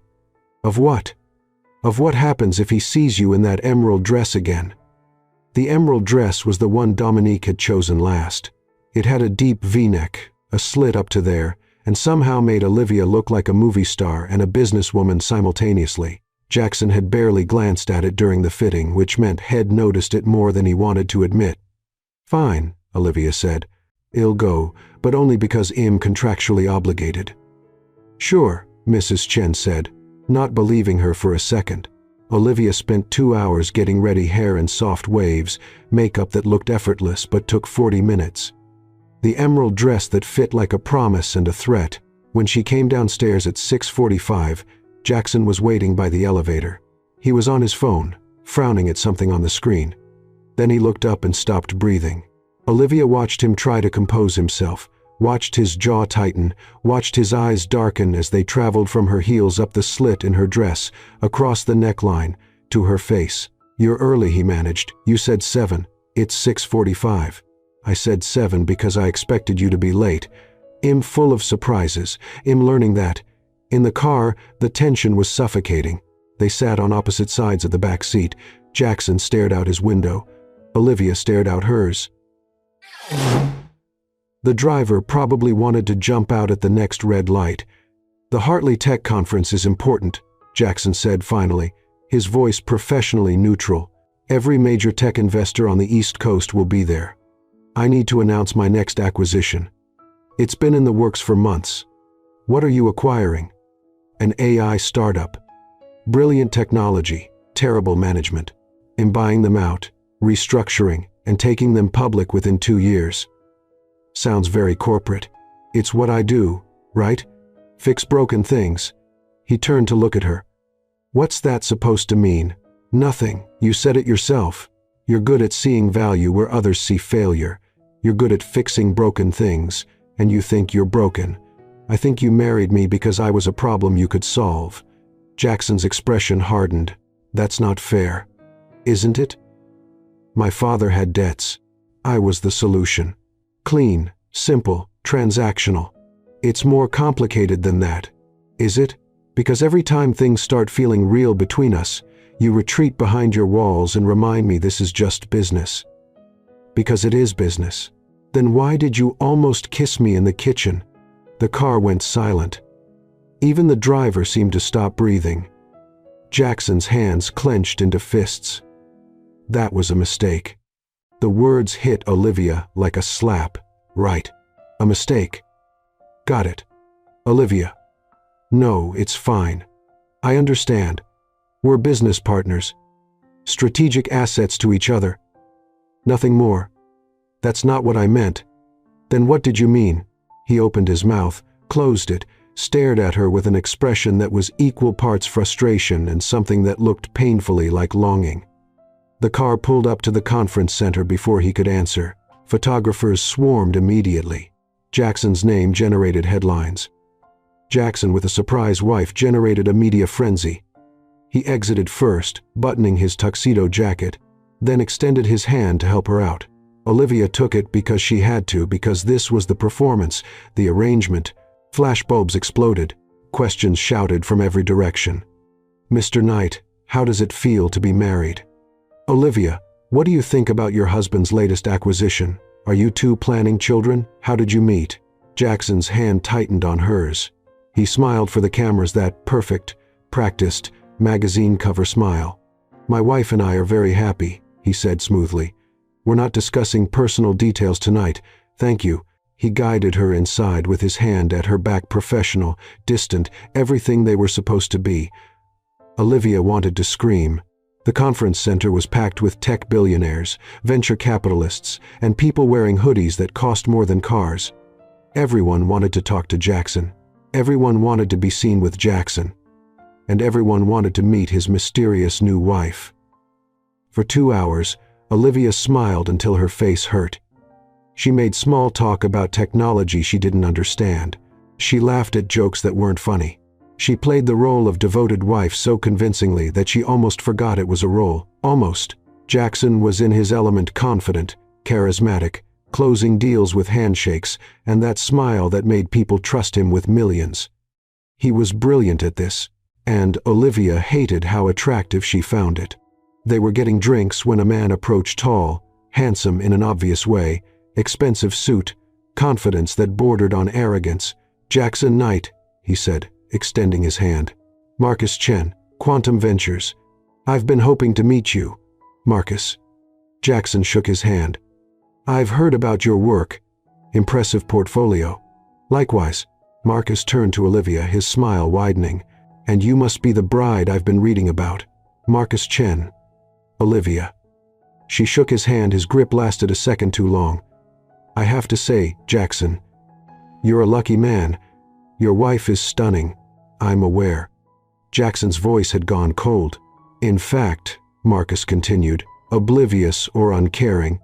S1: "Of what?" "Of what happens if he sees you in that emerald dress again." The emerald dress was the one Dominique had chosen last. It had a deep V-neck, a slit up to there, and somehow made Olivia look like a movie star and a businesswoman simultaneously. Jackson had barely glanced at it during the fitting, which meant Head noticed it more than he wanted to admit. "Fine," Olivia said. "I'll go, but only because I'm contractually obligated." "Sure," Mrs. Chen said, not believing her for a second. Olivia spent 2 hours getting ready, hair in soft waves, makeup that looked effortless but took 40 minutes. The emerald dress that fit like a promise and a threat. When she came downstairs at 6:45, Jackson was waiting by the elevator. He was on his phone, frowning at something on the screen. Then he looked up and stopped breathing. Olivia watched him try to compose himself, watched his jaw tighten, watched his eyes darken as they traveled from her heels up the slit in her dress, across the neckline, to her face. "You're early," he managed. "You said 7. It's 6:45. "I said 7 because I expected you to be late." I'm full of surprises. I'm learning that. In the car, the tension was suffocating. They sat on opposite sides of the back seat. Jackson stared out his window. Olivia stared out hers. The driver probably wanted to jump out at the next red light. "The Hartley Tech Conference is important," Jackson said finally, his voice professionally neutral. "Every major tech investor on the East Coast will be there. I need to announce my next acquisition. It's been in the works for months." "What are you acquiring?" "An AI startup. Brilliant technology, terrible management. I'm buying them out, restructuring, and taking them public within 2 years." "Sounds very corporate." "It's what I do, right? Fix broken things." He turned to look at her. "What's that supposed to mean?" "Nothing. You said it yourself. You're good at seeing value where others see failure. You're good at fixing broken things, and you think you're broken. I think you married me because I was a problem you could solve." Jackson's expression hardened. "That's not fair." "Isn't it? My father had debts. I was the solution. Clean, simple, transactional. It's more complicated than that. Is it? Because every time things start feeling real between us, you retreat behind your walls and remind me this is just business." "Because it is business." "Then why did you almost kiss me in the kitchen?" The car went silent. Even the driver seemed to stop breathing. Jackson's hands clenched into fists. That was a mistake. The words hit Olivia like a slap. "Right. A mistake. Got it. Olivia. No, it's fine. I understand. We're business partners. Strategic assets to each other. Nothing more." "That's not what I meant." "Then what did you mean?" He opened his mouth, closed it, stared at her with an expression that was equal parts frustration and something that looked painfully like longing. The car pulled up to the conference center before he could answer. Photographers swarmed immediately. Jackson's name generated headlines. Jackson with a surprise wife generated a media frenzy. He exited first, buttoning his tuxedo jacket, then extended his hand to help her out. Olivia took it because she had to, because this was the performance, the arrangement. Flashbulbs exploded. Questions shouted from every direction. "Mr. Knight, how does it feel to be married?" "Olivia, what do you think about your husband's latest acquisition? Are you two planning children? How did you meet? Jackson's hand tightened on hers. He smiled for the cameras, that perfect, practiced, magazine cover smile. My wife and I are very happy, he said smoothly. We're not discussing personal details tonight. Thank you. He guided her inside with his hand at her back, professional, distant, everything they were supposed to be. Olivia wanted to scream. The conference center was packed with tech billionaires, venture capitalists, and people wearing hoodies that cost more than cars. Everyone wanted to talk to Jackson. Everyone wanted to be seen with Jackson. And everyone wanted to meet his mysterious new wife. For 2 hours, Olivia smiled until her face hurt. She made small talk about technology she didn't understand. She laughed at jokes that weren't funny. She played the role of devoted wife so convincingly that she almost forgot it was a role. Almost. Jackson was in his element, confident, charismatic, closing deals with handshakes, and that smile that made people trust him with millions. He was brilliant at this, and Olivia hated how attractive she found it. They were getting drinks when a man approached, tall, handsome in an obvious way, expensive suit, confidence that bordered on arrogance. Jackson Knight, he said, extending his hand. Marcus Chen, Quantum Ventures. I've been hoping to meet you, Marcus. Jackson shook his hand. I've heard about your work. Impressive portfolio. Likewise. Marcus turned to Olivia, his smile widening. And you must be the bride I've been reading about. Marcus Chen. Olivia. She shook his hand, his grip lasted a second too long. I have to say, Jackson, you're a lucky man. Your wife is stunning, I'm aware. Jackson's voice had gone cold. In fact, Marcus continued, oblivious or uncaring.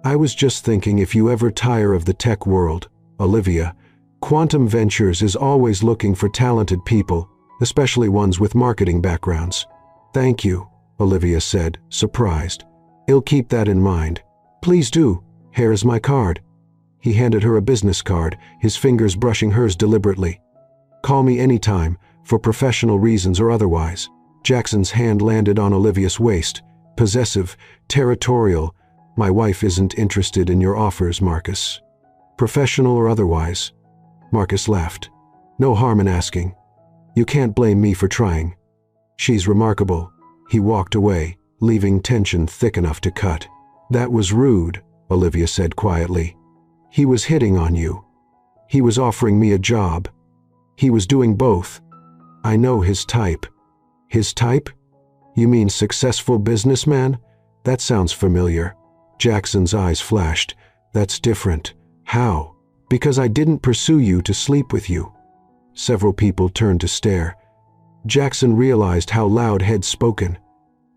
S1: I was just thinking, if you ever tire of the tech world, Olivia, Quantum Ventures is always looking for talented people, especially ones with marketing backgrounds. Thank you, Olivia said, surprised. I'll keep that in mind. Please do. Here is my card. He handed her a business card, his fingers brushing hers deliberately. Call me anytime, for professional reasons or otherwise. Jackson's hand landed on Olivia's waist, possessive, territorial. My wife isn't interested in your offers, Marcus. Professional or otherwise. Marcus laughed. No harm in asking. You can't blame me for trying. She's remarkable. He walked away, leaving tension thick enough to cut. That was rude, Olivia said quietly. He was hitting on you. He was offering me a job. He was doing both. I know his type. His type? You mean successful businessman? That sounds familiar. Jackson's eyes flashed. That's different. How? Because I didn't pursue you to sleep with you. Several people turned to stare. Jackson realized how loud had spoken.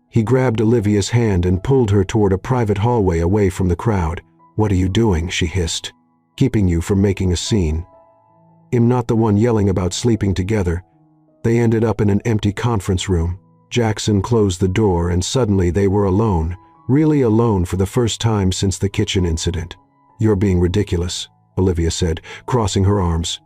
S1: He grabbed Olivia's hand and pulled her toward a private hallway away from the crowd. What are you doing? She hissed. Keeping you from making a scene. I'm not the one yelling about sleeping together. They ended up in an empty conference room. Jackson closed the door and suddenly they were alone, really alone for the first time since the kitchen incident. You're being ridiculous, Olivia said, crossing her arms.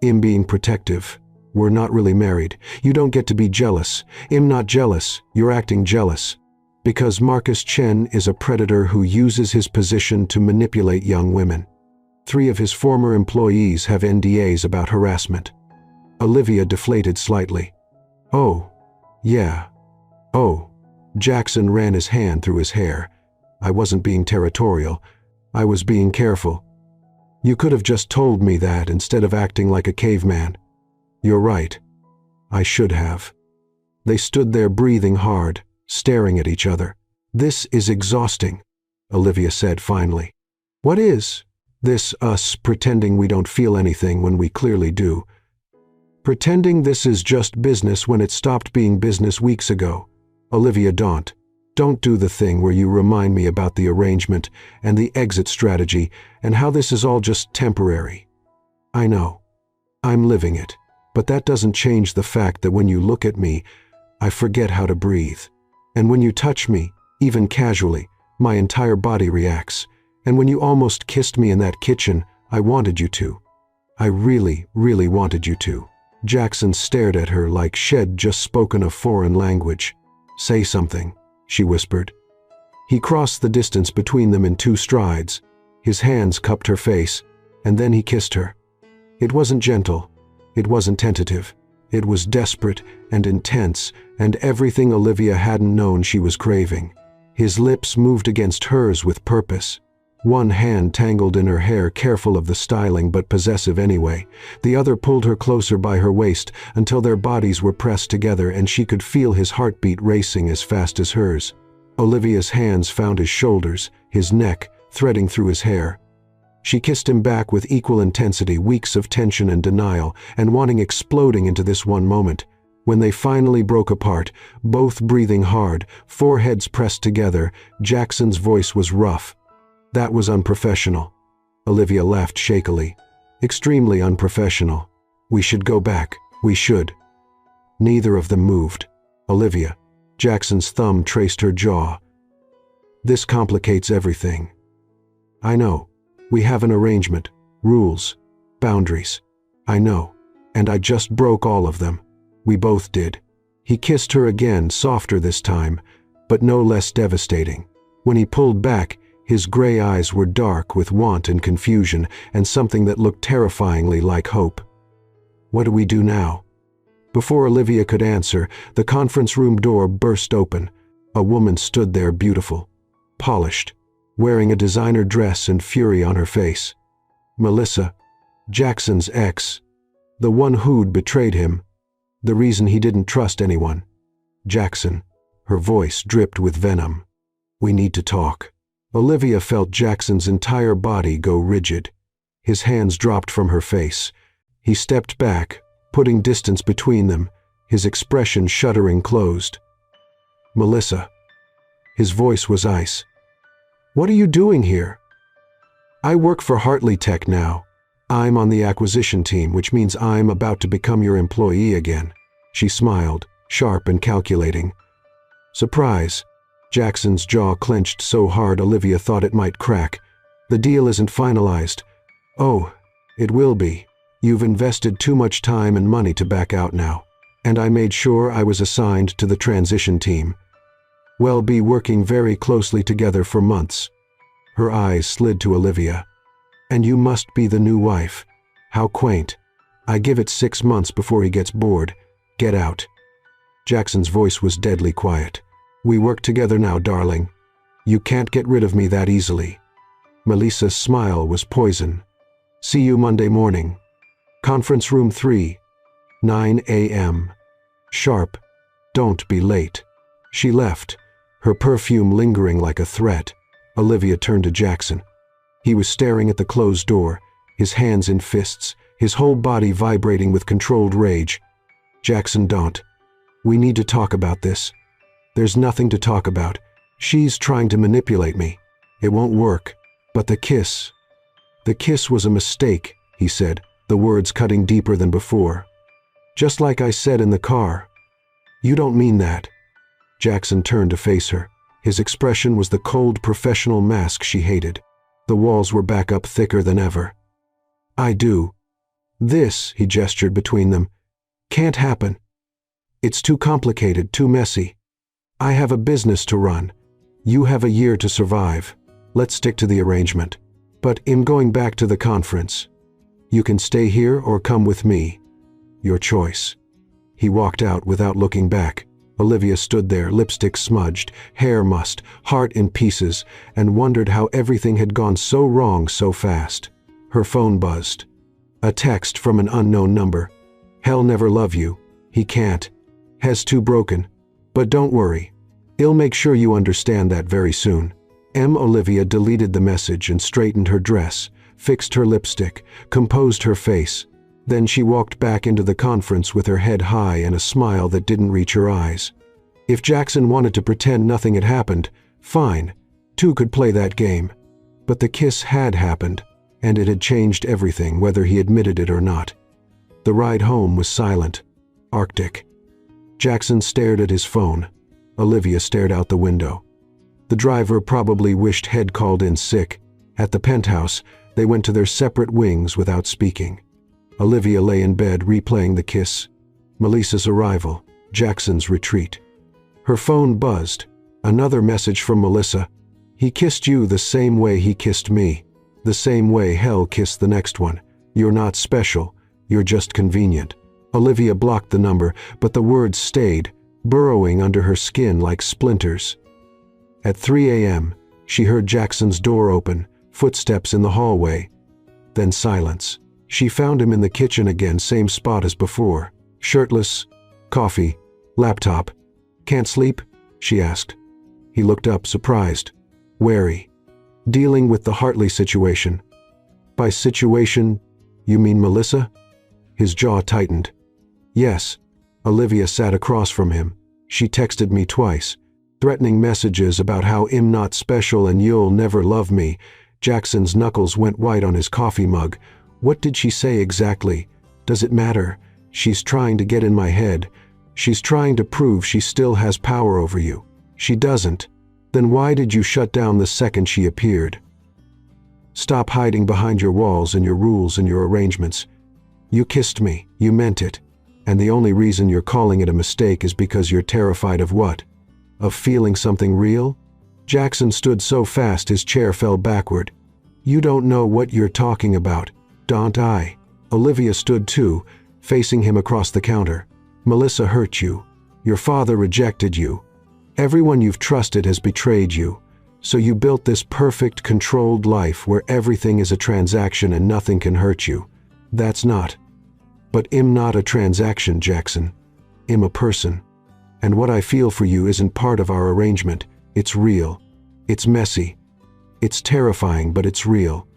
S1: I'm being protective. We're not really married. You don't get to be jealous. I'm not jealous. You're acting jealous. Because Marcus Chen is a predator who uses his position to manipulate young women. 3 of his former employees have NDAs about harassment. Olivia deflated slightly. Oh, yeah. Oh. Jackson ran his hand through his hair. I wasn't being territorial. I was being careful. You could have just told me that instead of acting like a caveman. You're right. I should have. They stood there breathing hard, staring at each other. This is exhausting, Olivia said finally. What is? This us pretending we don't feel anything when we clearly do. Pretending this is just business when it stopped being business weeks ago. Olivia, don't do the thing where you remind me about the arrangement and the exit strategy and how this is all just temporary. I know. I'm living it. But that doesn't change the fact that when you look at me, I forget how to breathe. And when you touch me, even casually, my entire body reacts. And when you almost kissed me in that kitchen, I wanted you to. I really, really wanted you to. Jackson stared at her like she'd just spoken a foreign language. Say something, she whispered. He crossed the distance between them in 2 strides. His hands cupped her face, and then he kissed her. It wasn't gentle. It wasn't tentative. It was desperate and intense, and everything Olivia hadn't known she was craving. His lips moved against hers with purpose. One hand tangled in her hair, careful of the styling but possessive anyway. The other pulled her closer by her waist until their bodies were pressed together and she could feel his heartbeat racing as fast as hers. Olivia's hands found his shoulders, his neck, threading through his hair. She kissed him back with equal intensity, weeks of tension and denial, and wanting exploding into this one moment. When they finally broke apart, both breathing hard, foreheads pressed together, Jackson's voice was rough. That was unprofessional. Olivia laughed shakily. Extremely unprofessional. We should go back. We should. Neither of them moved. Olivia. Jackson's thumb traced her jaw. This complicates everything. I know. We have an arrangement. Rules. Boundaries. I know. And I just broke all of them. We both did. He kissed her again, softer this time, but no less devastating. When he pulled back, his gray eyes were dark with want and confusion, and something that looked terrifyingly like hope. What do we do now? Before Olivia could answer, the conference room door burst open. A woman stood there, beautiful, polished, wearing a designer dress and fury on her face. Melissa, Jackson's ex, the one who'd betrayed him, the reason he didn't trust anyone. Jackson, her voice dripped with venom. We need to talk. Olivia felt Jackson's entire body go rigid. His hands dropped from her face. He stepped back, putting distance between them, his expression shuddering closed. Melissa. His voice was ice. What are you doing here? I work for Hartley Tech now. I'm on the acquisition team, which means I'm about to become your employee again. She smiled, sharp and calculating. Surprise. Jackson's jaw clenched so hard Olivia thought it might crack. The deal isn't finalized. Oh, it will be. You've invested too much time and money to back out now. And I made sure I was assigned to the transition team. We'll be working very closely together for months. Her eyes slid to Olivia. And you must be the new wife. How quaint. I give it 6 months before he gets bored. Get out. Jackson's voice was deadly quiet. We work together now, darling. You can't get rid of me that easily. Melissa's smile was poison. See you Monday morning. Conference room 3, 9 a.m. Sharp. Don't be late. She left, her perfume lingering like a threat. Olivia turned to Jackson. He was staring at the closed door, his hands in fists, his whole body vibrating with controlled rage. Jackson, don't. We need to talk about this. There's nothing to talk about. She's trying to manipulate me. It won't work. But the kiss. The kiss was a mistake, he said, the words cutting deeper than before. Just like I said in the car. You don't mean that. Jackson turned to face her. His expression was the cold professional mask she hated. The walls were back up thicker than ever. I do. This, he gestured between them, can't happen. It's too complicated, too messy. I have a business to run. You have a year to survive. Let's stick to the arrangement. But I'm going back to the conference. You can stay here or come with me. Your choice. He walked out without looking back. Olivia stood there, lipstick smudged, hair mussed, heart in pieces, and wondered how everything had gone so wrong so fast. Her phone buzzed. A text from an unknown number. He'll never love you. He can't. Has too broken. But don't worry. I'll make sure you understand that very soon. Olivia deleted the message and straightened her dress, fixed her lipstick, composed her face. Then she walked back into the conference with her head high and a smile that didn't reach her eyes. If Jackson wanted to pretend nothing had happened, fine. Two could play that game. But the kiss had happened, and it had changed everything, whether he admitted it or not. The ride home was silent, arctic. Jackson stared at his phone. Olivia stared out the window. The driver probably wished he'd called in sick. At the penthouse, they went to their separate wings without speaking. Olivia lay in bed replaying the kiss, Melissa's arrival, Jackson's retreat. Her phone buzzed. Another message from Melissa. He kissed you the same way he kissed me. The same way hell kissed the next one. You're not special, you're just convenient. Olivia blocked the number, but the words stayed, burrowing under her skin like splinters. At 3 a.m., she heard Jackson's door open, footsteps in the hallway, then silence. She found him in the kitchen again, same spot as before. Shirtless, coffee, laptop. "Can't sleep?" she asked. He looked up, surprised, wary. "Dealing with the Hartley situation." "By situation, you mean Melissa?" His jaw tightened. "Yes." Olivia sat across from him. "She texted me twice, threatening messages about how I'm not special and you'll never love me." Jackson's knuckles went white on his coffee mug. "What did she say exactly? Does it matter? She's trying to get in my head. She's trying to prove she still has power over you. She doesn't. Then why did you shut down the second she appeared? Stop hiding behind your walls and your rules and your arrangements. You kissed me, you meant it. And the only reason you're calling it a mistake is because you're terrified of what? Of feeling something real?" Jackson stood so fast his chair fell backward. "You don't know what you're talking about, don't I?" Olivia stood too, facing him across the counter. "Melissa hurt you. Your father rejected you. Everyone you've trusted has betrayed you. So you built this perfect, controlled life where everything is a transaction and nothing can hurt you. That's not. But I'm not a transaction, Jackson. I'm a person. And what I feel for you isn't part of our arrangement. It's real. It's messy. It's terrifying, but it's real.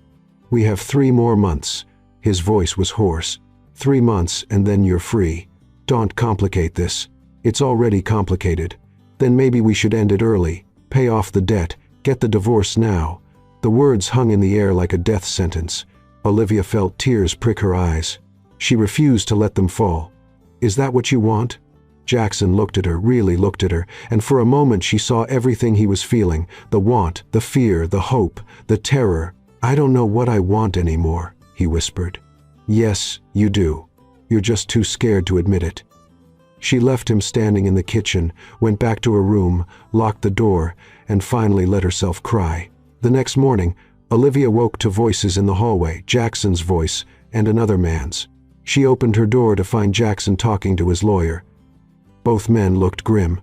S1: We have 3 more months." His voice was hoarse. 3 months and then you're free. Don't complicate this. It's already complicated. Then maybe we should end it early. Pay off the debt. Get the divorce now. The words hung in the air like a death sentence. Olivia felt tears prick her eyes. She refused to let them fall. "Is that what you want?" Jackson looked at her, really looked at her, and for a moment she saw everything he was feeling, the want, the fear, the hope, the terror. "I don't know what I want anymore," he whispered. "Yes, you do. You're just too scared to admit it." She left him standing in the kitchen, went back to her room, locked the door, and finally let herself cry. The next morning, Olivia woke to voices in the hallway, Jackson's voice and another man's. She opened her door to find Jackson talking to his lawyer. Both men looked grim.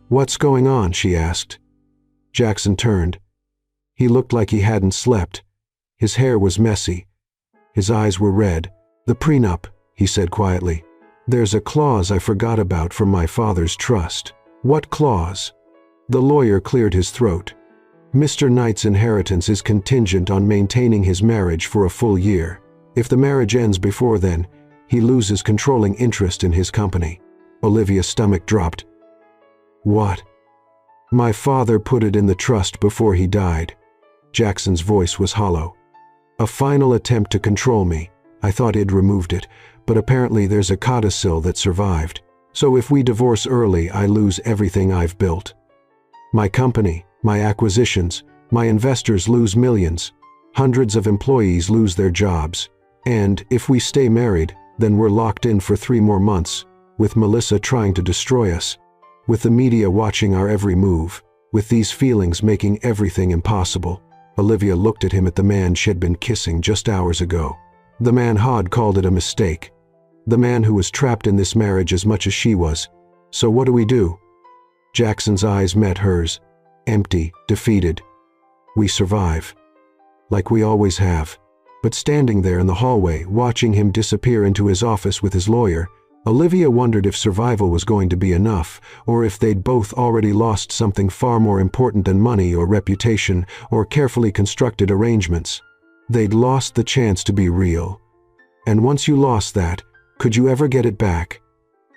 S1: "What's going on?" she asked. Jackson turned. He looked like he hadn't slept. His hair was messy. His eyes were red. "The prenup," he said quietly. "There's a clause I forgot about from my father's trust." "What clause?" The lawyer cleared his throat. "Mr. Knight's inheritance is contingent on maintaining his marriage for a full year. If the marriage ends before then, he loses controlling interest in his company." Olivia's stomach dropped. "What?" "My father put it in the trust before he died." Jackson's voice was hollow. "A final attempt to control me. I thought he'd removed it, but apparently there's a codicil that survived. So if we divorce early, I lose everything I've built. My company, my acquisitions, my investors lose millions. Hundreds of employees lose their jobs. And if we stay married, then we're locked in for 3 more months, with Melissa trying to destroy us, with the media watching our every move, with these feelings making everything impossible." Olivia looked at him, at the man she'd been kissing just hours ago. The man Hod called it a mistake. The man who was trapped in this marriage as much as she was. "So what do we do?" Jackson's eyes met hers, empty, defeated. "We survive. Like we always have." But standing there in the hallway, watching him disappear into his office with his lawyer, Olivia wondered if survival was going to be enough, or if they'd both already lost something far more important than money or reputation or carefully constructed arrangements. They'd lost the chance to be real. And once you lost that, could you ever get it back?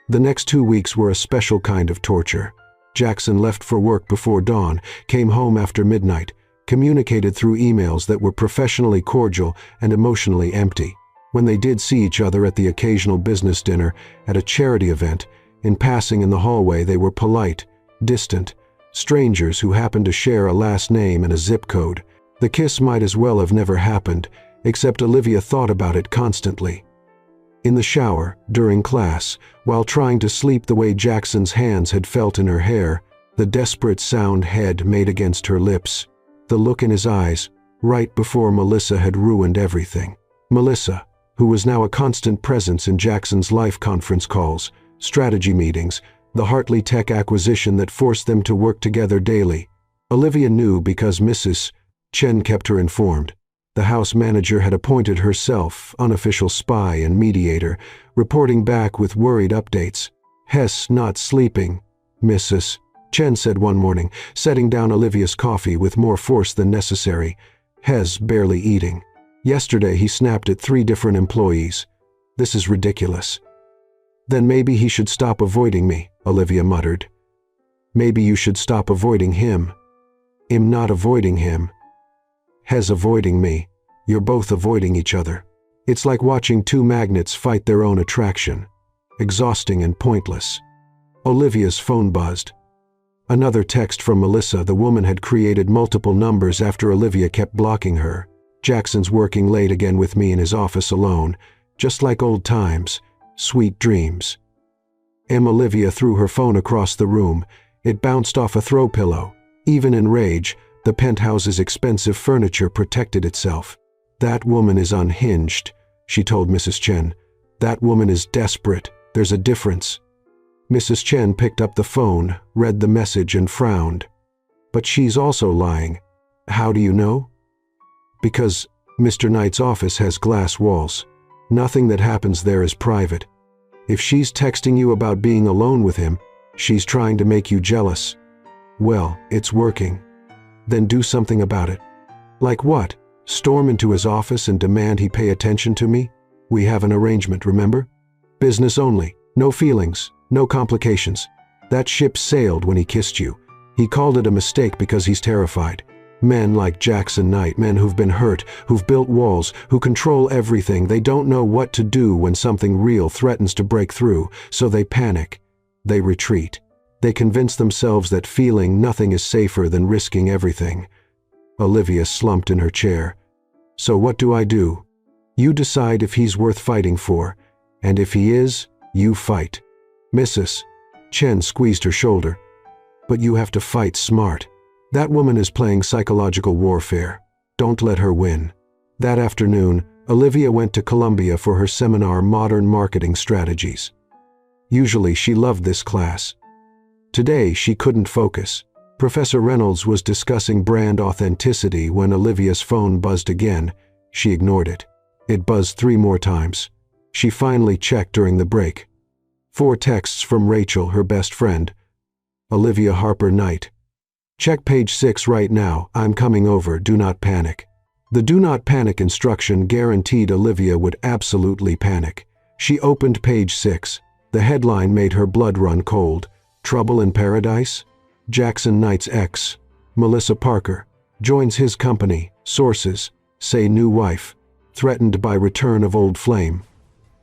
S1: The next 2 weeks were a special kind of torture. Jackson left for work before dawn, came home after midnight, communicated through emails that were professionally cordial and emotionally empty. When they did see each other at the occasional business dinner, at a charity event, in passing in the hallway, they were polite, distant, strangers who happened to share a last name and a zip code. The kiss might as well have never happened, except Olivia thought about it constantly. In the shower, during class, while trying to sleep the way Jackson's hands had felt in her hair, the desperate sound head made against her lips, the look in his eyes, right before Melissa had ruined everything. Melissa, who was now a constant presence in Jackson's life, conference calls, strategy meetings, the Hartley Tech acquisition that forced them to work together daily. Olivia knew because Mrs. Chen kept her informed. The house manager had appointed herself unofficial spy and mediator, reporting back with worried updates. "Hess not sleeping," Mrs. Chen said one morning, setting down Olivia's coffee with more force than necessary. "Hes barely eating. Yesterday he snapped at 3 different employees. This is ridiculous." "Then maybe he should stop avoiding me," Olivia muttered. "Maybe you should stop avoiding him." "I'm not avoiding him. Hes avoiding me. You're both avoiding each other. It's like watching 2 magnets fight their own attraction. Exhausting and pointless." Olivia's phone buzzed. Another text from Melissa. The woman had created multiple numbers after Olivia kept blocking her. "Jackson's working late again with me in his office alone. Just like old times. Sweet dreams." Olivia threw her phone across the room. It bounced off a throw pillow. Even in rage, the penthouse's expensive furniture protected itself. "That woman is unhinged," she told Mrs. Chen. "That woman is desperate. There's a difference." Mrs. Chen picked up the phone, read the message and frowned. "But she's also lying." "How do you know?" "Because Mr. Knight's office has glass walls. Nothing that happens there is private. If she's texting you about being alone with him, she's trying to make you jealous." "Well, it's working." "Then do something about it." "Like what? Storm into his office and demand he pay attention to me? We have an arrangement, remember? Business only, no feelings, no complications. That ship sailed when he kissed you. He called it a mistake because he's terrified. Men like Jackson Knight, men who've been hurt, who've built walls, who control everything, they don't know what to do when something real threatens to break through, so they panic. They retreat. They convince themselves that feeling nothing is safer than risking everything." Olivia slumped in her chair. "So what do I do?" "You decide if he's worth fighting for, and if he is, you fight." Mrs. Chen squeezed her shoulder. "But you have to fight smart. That woman is playing psychological warfare. Don't let her win." That afternoon, Olivia went to Columbia for her seminar, Modern Marketing Strategies. Usually she loved this class. Today she couldn't focus. Professor Reynolds was discussing brand authenticity when Olivia's phone buzzed again. She ignored it. It buzzed 3 more times. She finally checked during the break. 4 texts from Rachel, her best friend. Olivia Harper Knight. "Check page 6 right now. I'm coming over. Do not panic." The do not panic instruction guaranteed Olivia would absolutely panic. She opened page 6. The headline made her blood run cold. "Trouble in Paradise? Jackson Knight's ex, Melissa Parker, joins his company. Sources say new wife, threatened by return of old flame."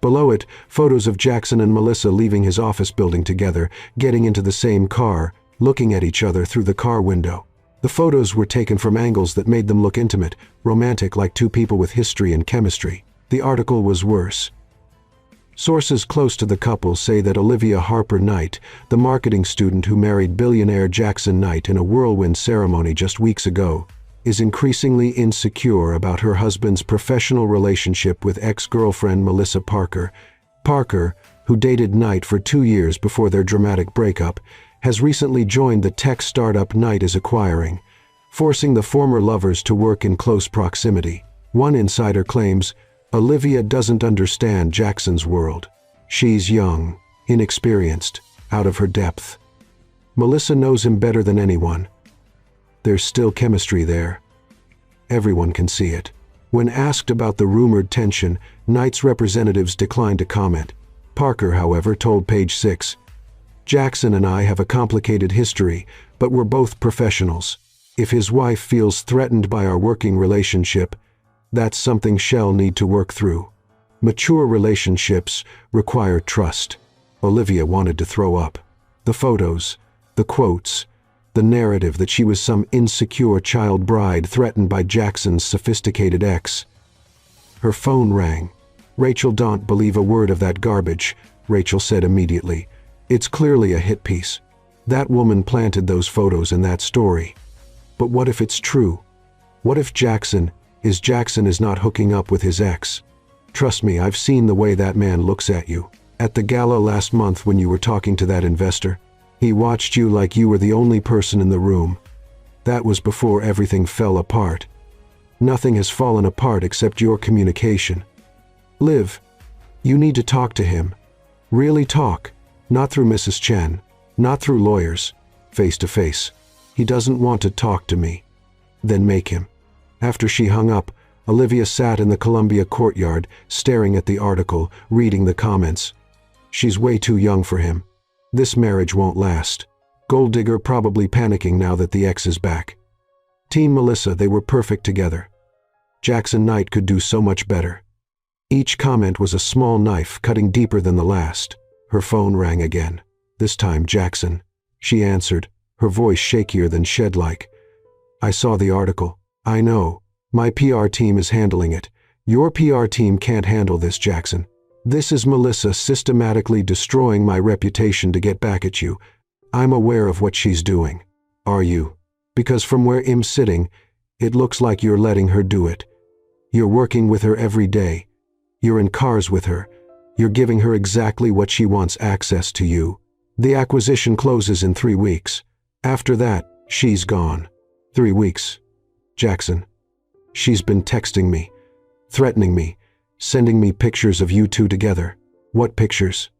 S1: Below it, photos of Jackson and Melissa leaving his office building together, getting into the same car, looking at each other through the car window. The photos were taken from angles that made them look intimate, romantic, like 2 people with history and chemistry. The article was worse. Sources close to the couple say that Olivia Harper Knight, the marketing student who married billionaire Jackson Knight in a whirlwind ceremony just weeks ago, is increasingly insecure about her husband's professional relationship with ex-girlfriend Melissa Parker. Parker, who dated Knight for 2 years before their dramatic breakup, has recently joined the tech startup Knight is acquiring, forcing the former lovers to work in close proximity. One insider claims, "Olivia doesn't understand Jackson's world. She's young, inexperienced, out of her depth. Melissa knows him better than anyone. There's still chemistry there. Everyone can see it." When asked about the rumored tension, Knight's representatives declined to comment. Parker, however, told page 6, "Jackson and I have a complicated history, but we're both professionals. If his wife feels threatened by our working relationship, that's something she'll need to work through. Mature relationships require trust." Olivia wanted to throw up. The photos, the quotes, the narrative that she was some insecure child bride threatened by Jackson's sophisticated ex. Her phone rang. "Rachel, don't believe a word of that garbage," Rachel said immediately. "It's clearly a hit piece. That woman planted those photos in that story. But what if it's true? What if Jackson is not hooking up with his ex? Trust me, I've seen the way that man looks at you. At the gala last month when you were talking to that investor, he watched you like you were the only person in the room. That was before everything fell apart. Nothing has fallen apart except your communication. Liv, you need to talk to him. Really talk. Not through Mrs. Chen. Not through lawyers. Face to face. He doesn't want to talk to me. Then make him. After she hung up, Olivia sat in the Columbia courtyard, staring at the article, reading the comments. She's way too young for him. This marriage won't last. Gold digger probably panicking now that the ex is back. Team Melissa, they were perfect together. Jackson Knight could do so much better. Each comment was a small knife cutting deeper than the last. Her phone rang again. This time Jackson. She answered, her voice shakier than shed-like. I saw the article. I know. My PR team is handling it. Your PR team can't handle this, Jackson. This is Melissa systematically destroying my reputation to get back at you. I'm aware of what she's doing. Are you? Because from where I'm sitting, it looks like you're letting her do it. You're working with her every day. You're in cars with her. You're giving her exactly what she wants, access to you. The acquisition closes in 3 weeks. After that, she's gone. 3 weeks. Jackson. She's been texting me, threatening me, sending me pictures of you two together. What pictures?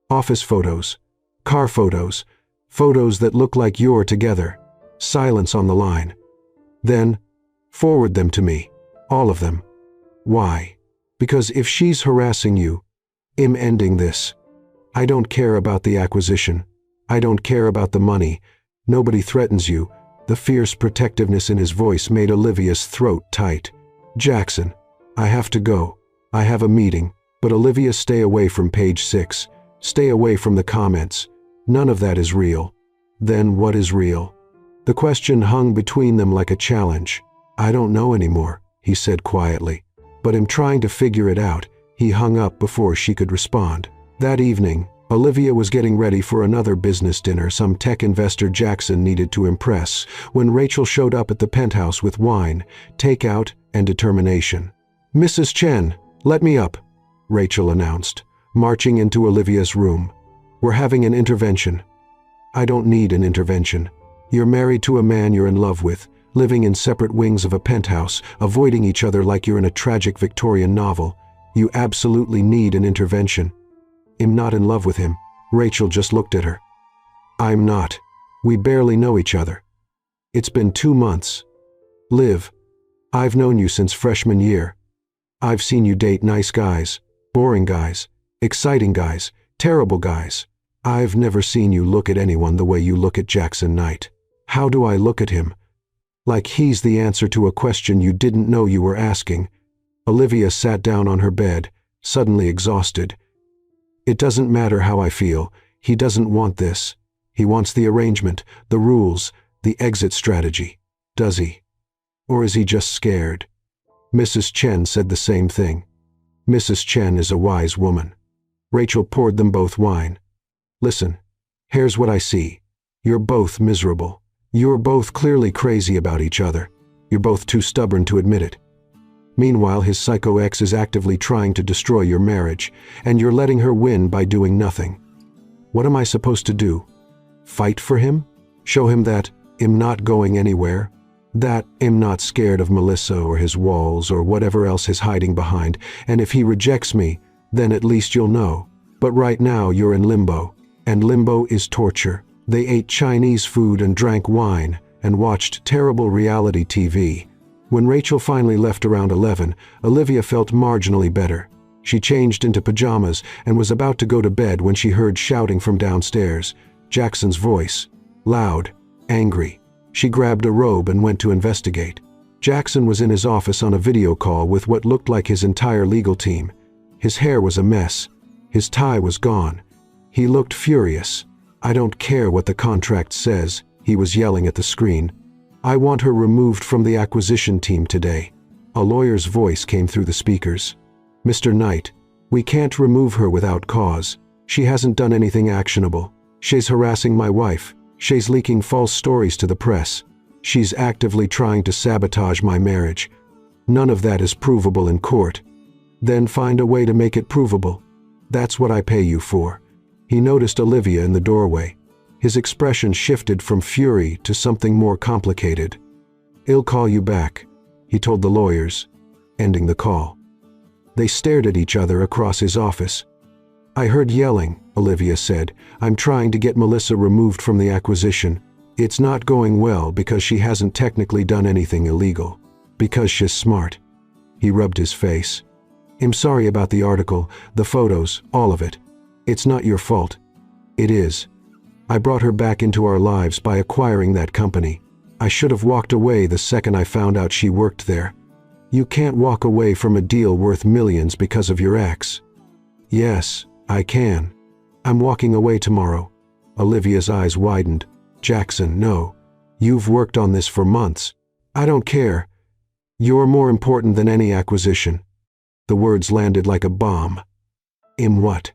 S1: Office photos, car photos, photos that look like you're together. Silence on the line. Then, forward them to me. All of them. Why? Because if she's harassing you, I'm ending this. I don't care about the acquisition. I don't care about the money. Nobody threatens you. The fierce protectiveness in his voice made Olivia's throat tight. Jackson, I have to go. I have a meeting. But Olivia, stay away from page 6. Stay away from the comments. None of that is real. Then what is real? The question hung between them like a challenge. I don't know anymore, he said quietly. But I'm trying to figure it out. He hung up before she could respond. That evening, Olivia was getting ready for another business dinner some tech investor Jackson needed to impress when Rachel showed up at the penthouse with wine, takeout, and determination. Mrs. Chen, let me up, Rachel announced, marching into Olivia's room. We're having an intervention. I don't need an intervention. You're married to a man you're in love with, living in separate wings of a penthouse, avoiding each other like you're in a tragic Victorian novel. You absolutely need an intervention. I'm not in love with him. Rachel just looked at her. I'm not. We barely know each other. It's been 2 months. Liv, I've known you since freshman year. I've seen you date nice guys, boring guys, exciting guys, terrible guys. I've never seen you look at anyone the way you look at Jackson Knight. How do I look at him? Like he's the answer to a question you didn't know you were asking. Olivia sat down on her bed, suddenly exhausted. It doesn't matter how I feel. He doesn't want this. He wants the arrangement, the rules, the exit strategy. Does he? Or is he just scared? Mrs. Chen said the same thing. Mrs. Chen is a wise woman. Rachel poured them both wine. Listen, here's what I see. You're both miserable. You're both clearly crazy about each other. You're both too stubborn to admit it. Meanwhile, his psycho ex is actively trying to destroy your marriage, and you're letting her win by doing nothing. What am I supposed to do? Fight for him? Show him that I'm not going anywhere? That I'm not scared of Melissa or his walls or whatever else he's hiding behind, and if he rejects me, then at least you'll know. But right now you're in limbo, and limbo is torture. They ate Chinese food and drank wine and watched terrible reality TV. When Rachel finally left around 11, Olivia felt marginally better. She changed into pajamas and was about to go to bed when she heard shouting from downstairs. Jackson's voice. Loud, angry. She grabbed a robe and went to investigate. Jackson was in his office on a video call with what looked like his entire legal team. His hair was a mess. His tie was gone. He looked furious. I don't care what the contract says, he was yelling at the screen. I want her removed from the acquisition team today. A lawyer's voice came through the speakers. Mr. Knight, we can't remove her without cause. She hasn't done anything actionable. She's harassing my wife. She's leaking false stories to the press. She's actively trying to sabotage my marriage. None of that is provable in court. Then find a way to make it provable. That's what I pay you for." He noticed Olivia in the doorway. His expression shifted from fury to something more complicated. "I'll call you back," he told the lawyers, ending the call. They stared at each other across his office. "I heard yelling," Olivia said. "I'm trying to get Melissa removed from the acquisition. It's not going well because she hasn't technically done anything illegal. Because she's smart." He rubbed his face. "I'm sorry about the article, the photos, all of it. It's not your fault." "It is. I brought her back into our lives by acquiring that company. I should have walked away the second I found out she worked there." "You can't walk away from a deal worth millions because of your ex." "Yes, I can. I'm walking away tomorrow." Olivia's eyes widened. "Jackson, no. You've worked on this for months. I don't care. You're more important than any acquisition." The words landed like a bomb. "In what?"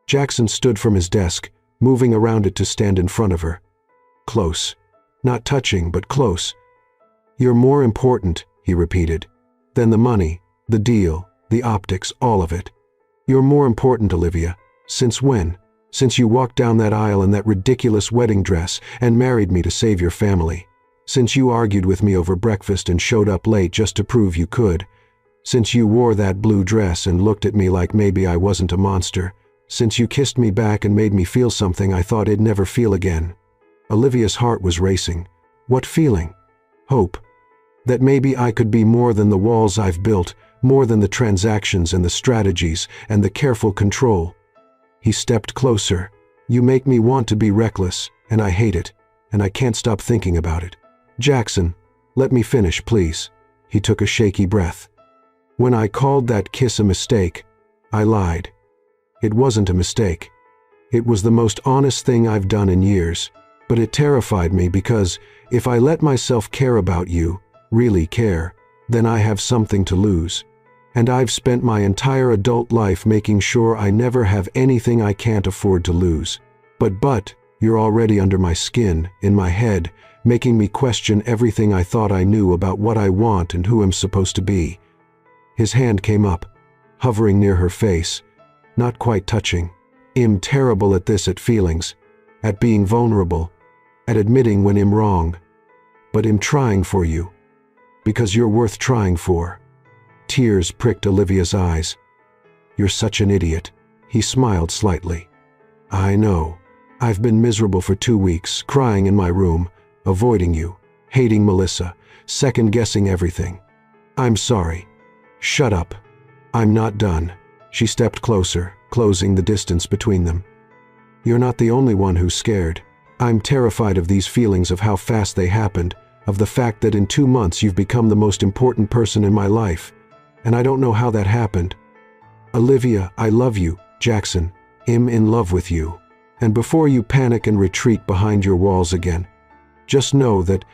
S1: Jackson stood from his desk, moving around it to stand in front of her. "Close. Not touching, but close. You're more important," he repeated, "than the money, the deal, the optics, all of it. You're more important, Olivia. Since when? Since you walked down that aisle in that ridiculous wedding dress and married me to save your family. Since you argued with me over breakfast and showed up late just to prove you could. Since you wore that blue dress and looked at me like maybe I wasn't a monster. Since you kissed me back and made me feel something I thought I'd never feel again." Olivia's heart was racing. What feeling? Hope. That maybe I could be more than the walls I've built, more than the transactions and the strategies and the careful control. He stepped closer. "You make me want to be reckless, and I hate it, and I can't stop thinking about it. Jackson, let me finish, please." He took a shaky breath. "When I called that kiss a mistake, I lied. It wasn't a mistake. It was the most honest thing I've done in years, but it terrified me because if I let myself care about you, really care, then I have something to lose. And I've spent my entire adult life making sure I never have anything I can't afford to lose. But, you're already under my skin, in my head, making me question everything I thought I knew about what I want and who I'm supposed to be." His hand came up, hovering near her face, not quite touching. "I'm terrible at this, at feelings, at being vulnerable, at admitting when I'm wrong. But I'm trying for you, because you're worth trying for." Tears pricked Olivia's eyes. "You're such an idiot." He smiled slightly. "I know. I've been miserable for 2 weeks, crying in my room, avoiding you, hating Melissa, second-guessing everything. I'm sorry. Shut up. I'm not done." She stepped closer, closing the distance between them. "You're not the only one who's scared. I'm terrified of these feelings, of how fast they happened, of the fact that in 2 months you've become the most important person in my life. And I don't know how that happened. Olivia, I love you, Jackson. I'm in love with you. And before you panic and retreat behind your walls again, just know that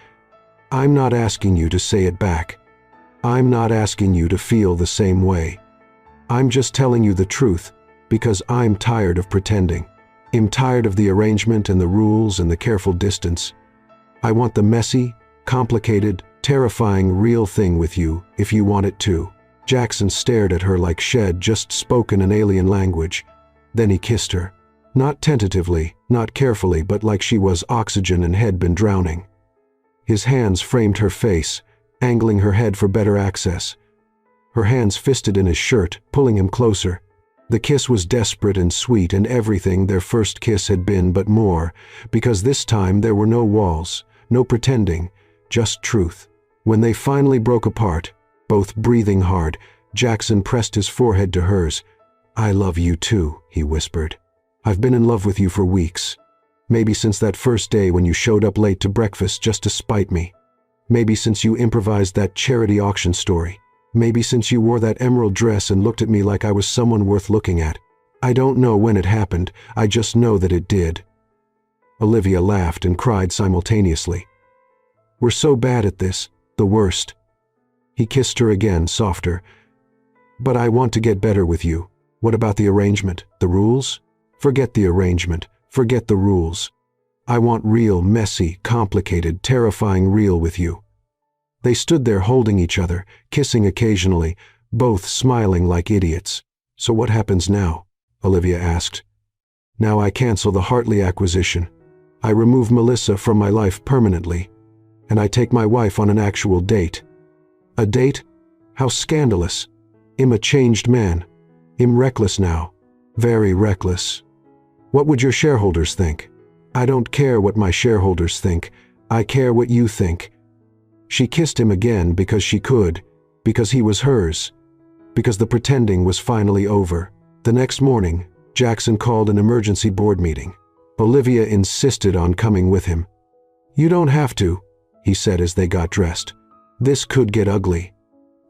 S1: I'm not asking you to say it back. I'm not asking you to feel the same way. I'm just telling you the truth because I'm tired of pretending. I'm tired of the arrangement and the rules and the careful distance. I want the messy, complicated, terrifying real thing with you if you want it too." Jackson stared at her like she'd just spoken an alien language. Then he kissed her. Not tentatively, not carefully, but like she was oxygen and had been drowning. His hands framed her face, angling her head for better access. Her hands fisted in his shirt, pulling him closer. The kiss was desperate and sweet and everything their first kiss had been, but more, because this time there were no walls, no pretending, just truth. When they finally broke apart, both breathing hard, Jackson pressed his forehead to hers. "I love you too," he whispered. "I've been in love with you for weeks. Maybe since that first day when you showed up late to breakfast just to spite me. Maybe since you improvised that charity auction story. Maybe since you wore that emerald dress and looked at me like I was someone worth looking at. I don't know when it happened, I just know that it did." Olivia laughed and cried simultaneously. "We're so bad at this, the worst." He kissed her again, softer. "But I want to get better with you. What about the arrangement, the rules? Forget the arrangement, forget the rules. I want real, messy, complicated, terrifying real with you." They stood there holding each other, kissing occasionally, both smiling like idiots. "So what happens now?" Olivia asked. "Now I cancel the Hartley acquisition. I remove Melissa from my life permanently. And I take my wife on an actual date." "A date? How scandalous. I'm a changed man. I'm reckless now. Very reckless. What would your shareholders think?" "I don't care what my shareholders think. I care what you think." She kissed him again because she could, because he was hers, because the pretending was finally over. The next morning, Jackson called an emergency board meeting. Olivia insisted on coming with him. "You don't have to," he said as they got dressed. "This could get ugly.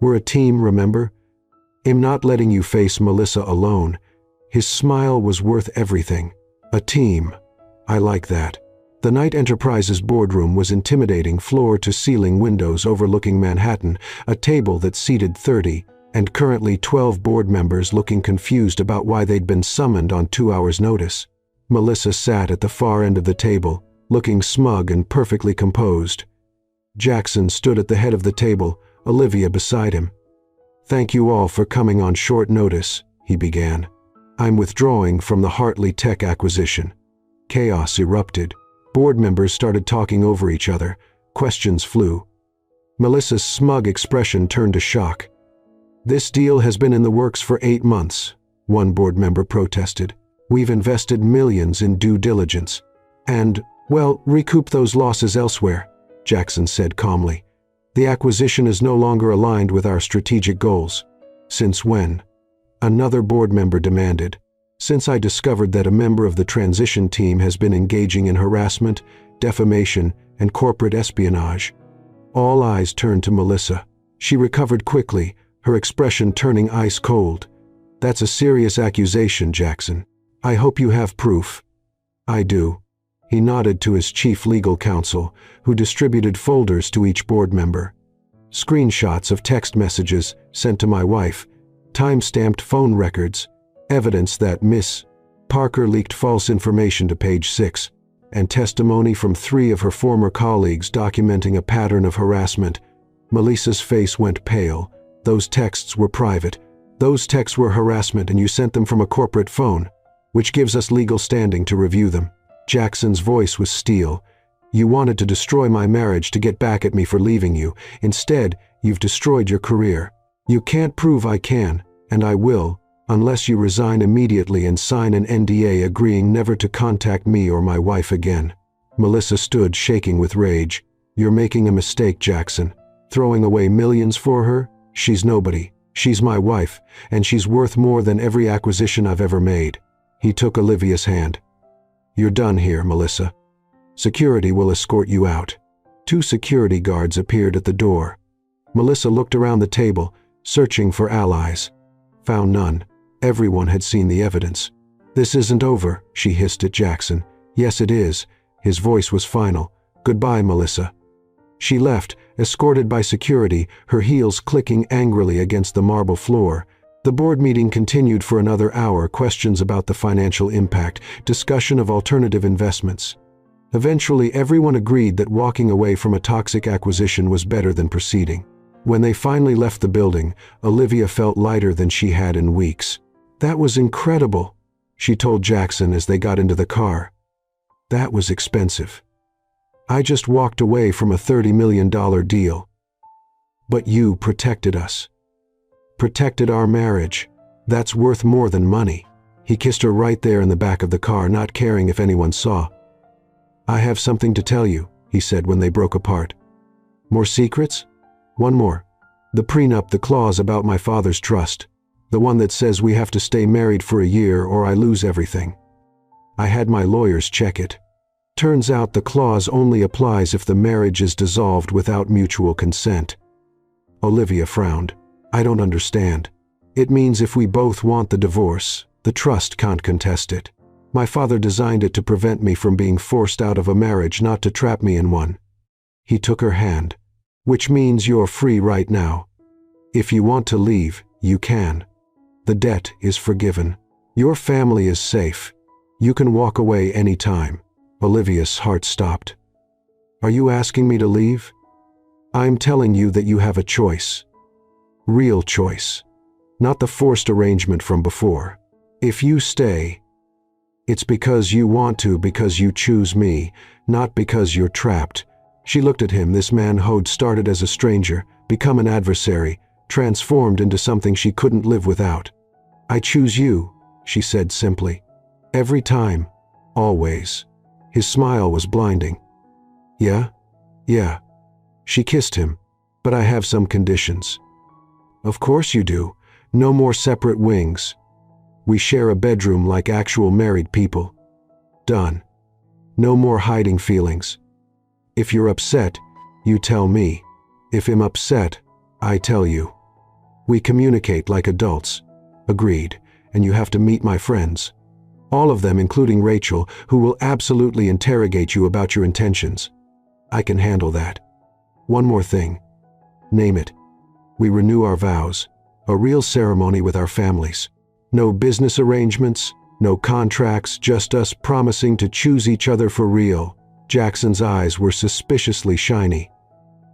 S1: We're a team, remember? I'm not letting you face Melissa alone." His smile was worth everything. A team. I like that. The Knight Enterprises boardroom was intimidating, floor-to-ceiling windows overlooking Manhattan, a table that seated 30, and currently 12 board members looking confused about why they'd been summoned on 2 hours' notice. Melissa sat at the far end of the table, looking smug and perfectly composed. Jackson stood at the head of the table, Olivia beside him. "Thank you all for coming on short notice," he began. "I'm withdrawing from the Hartley Tech acquisition." Chaos erupted. Board members started talking over each other. Questions flew. Melissa's smug expression turned to shock. "This deal has been in the works for 8 months, one board member protested. "We've invested millions in due diligence. And, well, recoup those losses elsewhere," Jackson said calmly. "The acquisition is no longer aligned with our strategic goals." "Since when?" Another board member demanded. "Since I discovered that a member of the transition team has been engaging in harassment, defamation, and corporate espionage." All eyes turned to Melissa. She recovered quickly, her expression turning ice cold. "That's a serious accusation, Jackson. I hope you have proof." "I do." He nodded to his chief legal counsel, who distributed folders to each board member. "Screenshots of text messages sent to my wife, time-stamped phone records, evidence that Miss Parker leaked false information to Page 6, and testimony from 3 of her former colleagues documenting a pattern of harassment." Melissa's face went pale. "Those texts were private. Those texts were harassment, and you sent them from a corporate phone, which gives us legal standing to review them." Jackson's voice was steel. "You wanted to destroy my marriage to get back at me for leaving you. Instead, you've destroyed your career. You can't prove I can, and I will, unless you resign immediately and sign an NDA agreeing never to contact me or my wife again." Melissa stood shaking with rage. "You're making a mistake, Jackson. Throwing away millions for her? She's nobody. She's my wife, and she's worth more than every acquisition I've ever made." He took Olivia's hand. "You're done here, Melissa. Security will escort you out." 2 security guards appeared at the door. Melissa looked around the table, searching for allies. Found none. Everyone had seen the evidence. "This isn't over," she hissed at Jackson. "Yes, it is." His voice was final. "Goodbye, Melissa." She left, escorted by security, her heels clicking angrily against the marble floor. The board meeting continued for another hour, questions about the financial impact, discussion of alternative investments. Eventually, everyone agreed that walking away from a toxic acquisition was better than proceeding. When they finally left the building, Olivia felt lighter than she had in weeks. "That was incredible," she told Jackson as they got into the car. "That was expensive. I just walked away from a $30 million deal. But you protected us. Protected our marriage. That's worth more than money." He kissed her right there in the back of the car, not caring if anyone saw. "I have something to tell you," he said when they broke apart. "More secrets?" "One more. The prenup, the clause about my father's trust. The one that says we have to stay married for a year or I lose everything. I had my lawyers check it. Turns out the clause only applies if the marriage is dissolved without mutual consent." Olivia frowned. "I don't understand." "It means if we both want the divorce, the trust can't contest it. My father designed it to prevent me from being forced out of a marriage, not to trap me in one." He took her hand. "Which means you're free right now. If you want to leave, you can. The debt is forgiven. Your family is safe. You can walk away any time." Olivia's heart stopped. Are you asking me to leave? I'm telling you that you have a choice. Real choice. Not the forced arrangement from before. If you stay, it's because you want to, because you choose me, not because you're trapped. She looked at him. This man who'd started as a stranger, become an adversary, transformed into something she couldn't live without. I choose you, she said simply. Every time. Always. His smile was blinding. Yeah? Yeah. She kissed him. But I have some conditions. Of course you do. No more separate wings. We share a bedroom like actual married people. Done. No more hiding feelings. If you're upset, you tell me. If I'm upset, I tell you. We communicate like adults. Agreed. And you have to meet my friends. All of them, including Rachel, who will absolutely interrogate you about your intentions. I can handle that. One more thing. Name it. We renew our vows. A real ceremony with our families. No business arrangements, no contracts, just us promising to choose each other for real. Jackson's eyes were suspiciously shiny.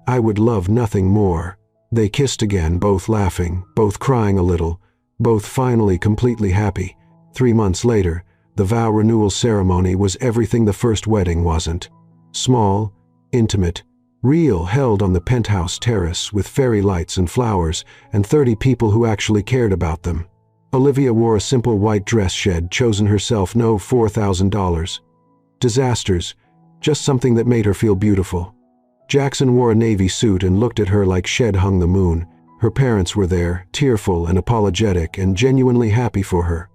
S1: I would love nothing more. They kissed again, both laughing, both crying a little, both finally completely happy. 3 months later, the vow renewal ceremony was everything the first wedding wasn't. Small, intimate, real, held on the penthouse terrace with fairy lights and flowers and 30 people who actually cared about them. Olivia wore a simple white dress she'd chosen herself, no $4,000. Disasters, just something that made her feel beautiful. Jackson wore a navy suit and looked at her like she'd hung the moon. Her parents were there, tearful and apologetic and genuinely happy for her.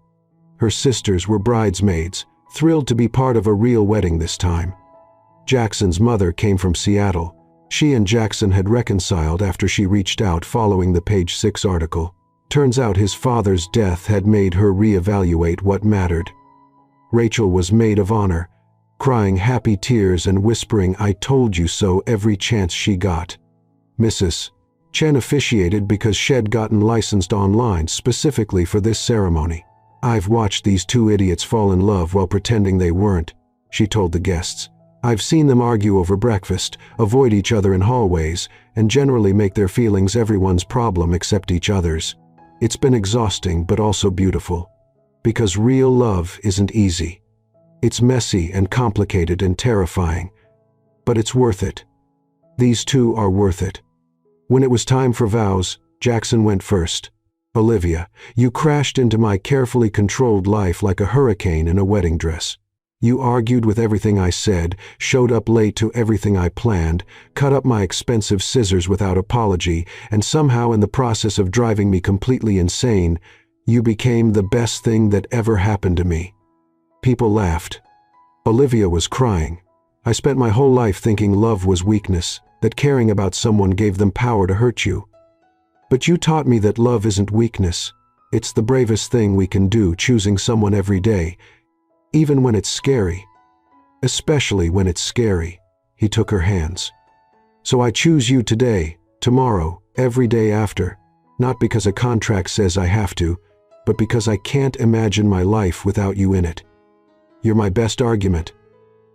S1: Her sisters were bridesmaids, thrilled to be part of a real wedding this time. Jackson's mother came from Seattle. She and Jackson had reconciled after she reached out following the Page 6 article. Turns out his father's death had made her reevaluate what mattered. Rachel was maid of honor, crying happy tears and whispering "I told you so" every chance she got. Mrs. Chen officiated because she'd gotten licensed online specifically for this ceremony. I've watched these two idiots fall in love while pretending they weren't, she told the guests. I've seen them argue over breakfast, avoid each other in hallways, and generally make their feelings everyone's problem except each other's. It's been exhausting but also beautiful. Because real love isn't easy. It's messy and complicated and terrifying. But it's worth it. These two are worth it. When it was time for vows, Jackson went first. Olivia, you crashed into my carefully controlled life like a hurricane in a wedding dress. You argued with everything I said, showed up late to everything I planned, cut up my expensive scissors without apology, and somehow in the process of driving me completely insane, you became the best thing that ever happened to me. People laughed. Olivia was crying. I spent my whole life thinking love was weakness, that caring about someone gave them power to hurt you. But you taught me that love isn't weakness. It's the bravest thing we can do, choosing someone every day, even when it's scary. Especially when it's scary. He took her hands. So I choose you today, tomorrow, every day after, not because a contract says I have to, but because I can't imagine my life without you in it. You're my best argument,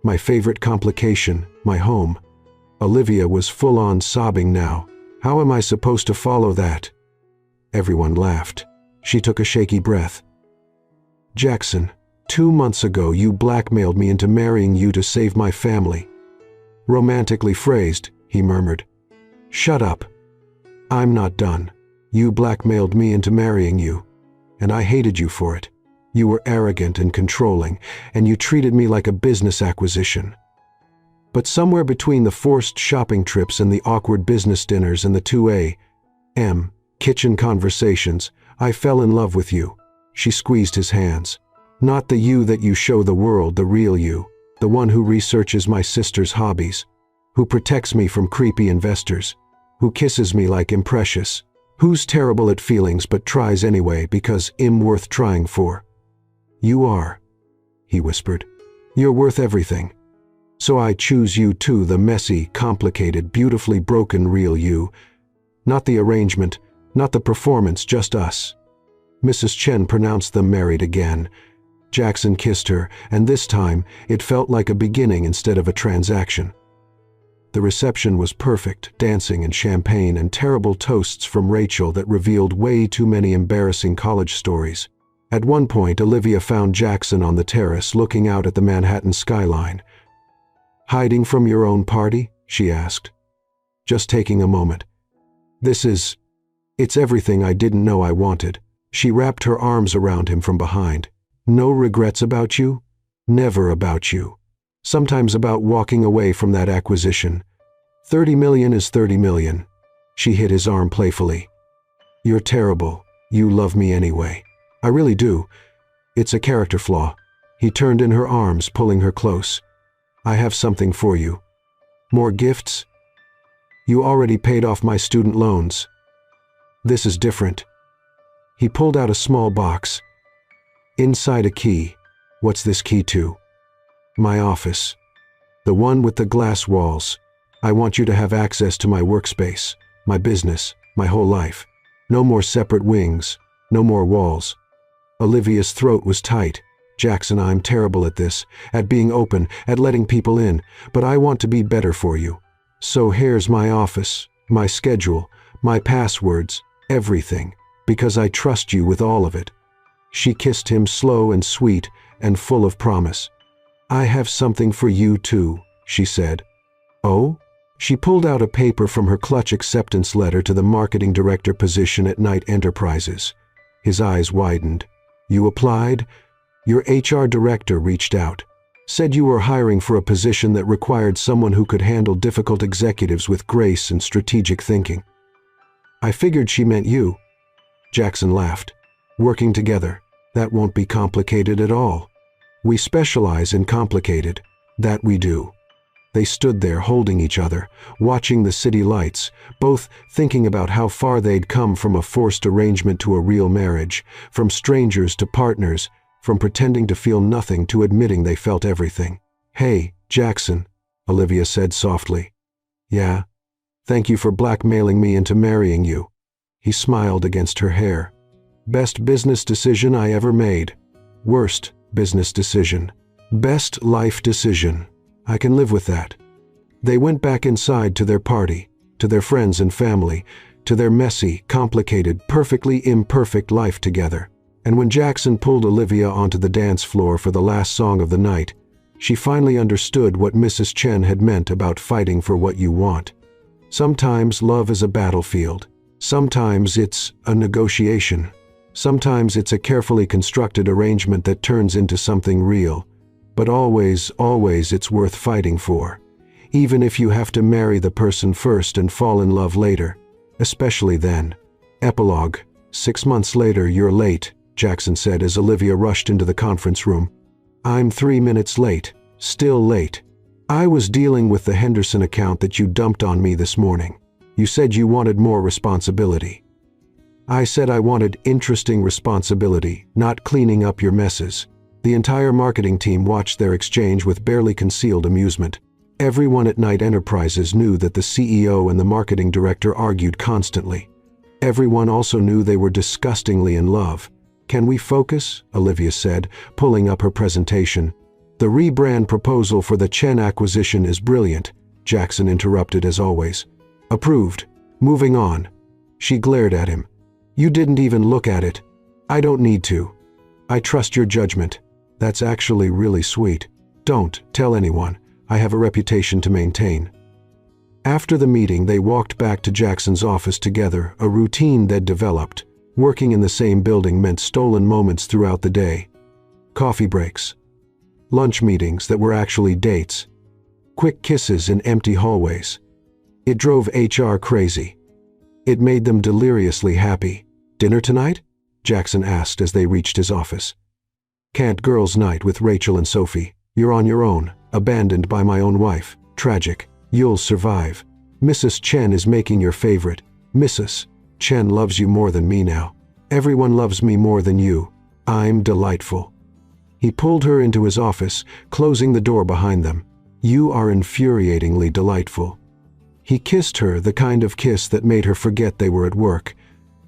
S1: my favorite complication, my home. Olivia was full-on sobbing now. How am I supposed to follow that? Everyone laughed. She took a shaky breath. Jackson, 2 months ago you blackmailed me into marrying you to save my family. Romantically phrased, he murmured. Shut up. I'm not done. You blackmailed me into marrying you, and I hated you for it. You were arrogant and controlling, and you treated me like a business acquisition. But somewhere between the forced shopping trips and the awkward business dinners and the 2 a.m. kitchen conversations, I fell in love with you. She squeezed his hands. Not the you that you show the world, the real you, the one who researches my sister's hobbies, who protects me from creepy investors, who kisses me like I'm precious, who's terrible at feelings but tries anyway because I'm worth trying for. You are, he whispered. You're worth everything. So I choose you too, the messy, complicated, beautifully broken real you. Not the arrangement, not the performance, just us. Mrs. Chen pronounced them married again. Jackson kissed her, and this time it felt like a beginning instead of a transaction. The reception was perfect, dancing and champagne and terrible toasts from Rachel that revealed way too many embarrassing college stories. At one point, Olivia found Jackson on the terrace looking out at the Manhattan skyline. "Hiding from your own party?" she asked. "Just taking a moment. It's everything I didn't know I wanted." She wrapped her arms around him from behind. "No regrets about you? Never about you. Sometimes about walking away from that acquisition. 30 million is 30 million. She hit his arm playfully. "You're terrible. You love me anyway." "I really do. It's a character flaw." He turned in her arms, pulling her close. "I have something for you." "More gifts?" "You already paid off my student loans." "This is different." He pulled out a small box. Inside a key. "What's this key to?" "My office. The one with the glass walls. I want you to have access to my workspace, my business, my whole life. No more separate wings, no more walls." Olivia's throat was tight. "Jackson, I'm terrible at this, at being open, at letting people in, but I want to be better for you. So here's my office, my schedule, my passwords, everything, because I trust you with all of it." She kissed him slow and sweet and full of promise. "I have something for you too," she said. "Oh?" She pulled out a paper from her clutch acceptance letter to the marketing director position at Knight Enterprises. His eyes widened. "You applied? Your HR director reached out. Said you were hiring for a position that required someone who could handle difficult executives with grace and strategic thinking." "I figured she meant you." Jackson laughed. "Working together. That won't be complicated at all. We specialize in complicated. That we do." They stood there holding each other, watching the city lights, both thinking about how far they'd come from a forced arrangement to a real marriage, from strangers to partners, from pretending to feel nothing to admitting they felt everything. "Hey, Jackson," Olivia said softly. "Yeah? Thank you for blackmailing me into marrying you." He smiled against her hair. "Best business decision I ever made. Worst business decision. Best life decision. I can live with that." They went back inside to their party, to their friends and family, to their messy, complicated, perfectly imperfect life together. And when Jackson pulled Olivia onto the dance floor for the last song of the night, she finally understood what Mrs. Chen had meant about fighting for what you want. Sometimes love is a battlefield. Sometimes it's a negotiation. Sometimes it's a carefully constructed arrangement that turns into something real. But always, always it's worth fighting for. Even if you have to marry the person first and fall in love later. Especially then. Epilogue. 6 months later, "You're late," Jackson said as Olivia rushed into the conference room. "I'm 3 minutes late. Still late. I was dealing with the Henderson account that you dumped on me this morning. You said you wanted more responsibility." "I said I wanted interesting responsibility, not cleaning up your messes." The entire marketing team watched their exchange with barely concealed amusement. Everyone at Knight Enterprises knew that the CEO and the marketing director argued constantly. Everyone also knew they were disgustingly in love. "Can we focus?" Olivia said, pulling up her presentation. "The rebrand proposal for the Chen acquisition is brilliant," Jackson interrupted as always. "Approved. Moving on." She glared at him. "You didn't even look at it." "I don't need to. I trust your judgment." "That's actually really sweet." "Don't tell anyone. I have a reputation to maintain." After the meeting, they walked back to Jackson's office together, a routine they'd developed. Working in the same building meant stolen moments throughout the day. Coffee breaks. Lunch meetings that were actually dates. Quick kisses in empty hallways. It drove HR crazy. It made them deliriously happy. "Dinner tonight?" Jackson asked as they reached his office. "Can't girls' night with Rachel and Sophie. You're on your own, abandoned by my own wife. Tragic. You'll survive. Mrs. Chen is making your favorite. Mrs. Chen loves you more than me now. Everyone loves me more than you. I'm delightful." He pulled her into his office, closing the door behind them. "You are infuriatingly delightful." He kissed her, the kind of kiss that made her forget they were at work.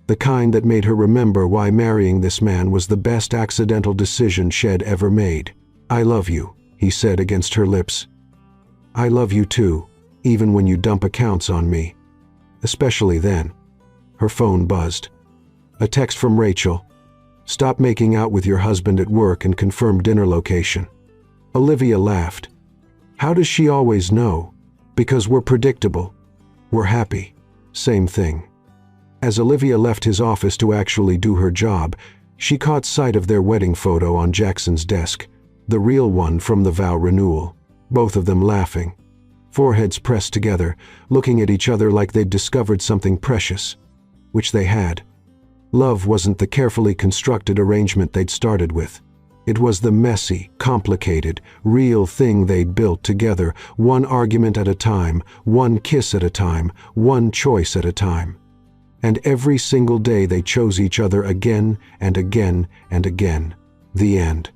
S1: the kind that made her remember why marrying this man was the best accidental decision she'd ever made. "I love you," he said against her lips. "I love you too, even when you dump accounts on me." Especially then. Her phone buzzed. A text from Rachel. "Stop making out with your husband at work and confirm dinner location." Olivia laughed. How does she always know? Because we're predictable. We're happy. Same thing. As Olivia left his office to actually do her job, she caught sight of their wedding photo on Jackson's desk, the real one from the vow renewal, both of them laughing, foreheads pressed together, looking at each other like they'd discovered something precious, which they had. Love wasn't the carefully constructed arrangement they'd started with. It was the messy, complicated, real thing they'd built together, one argument at a time, one kiss at a time, one choice at a time. And every single day they chose each other again and again and again. The end.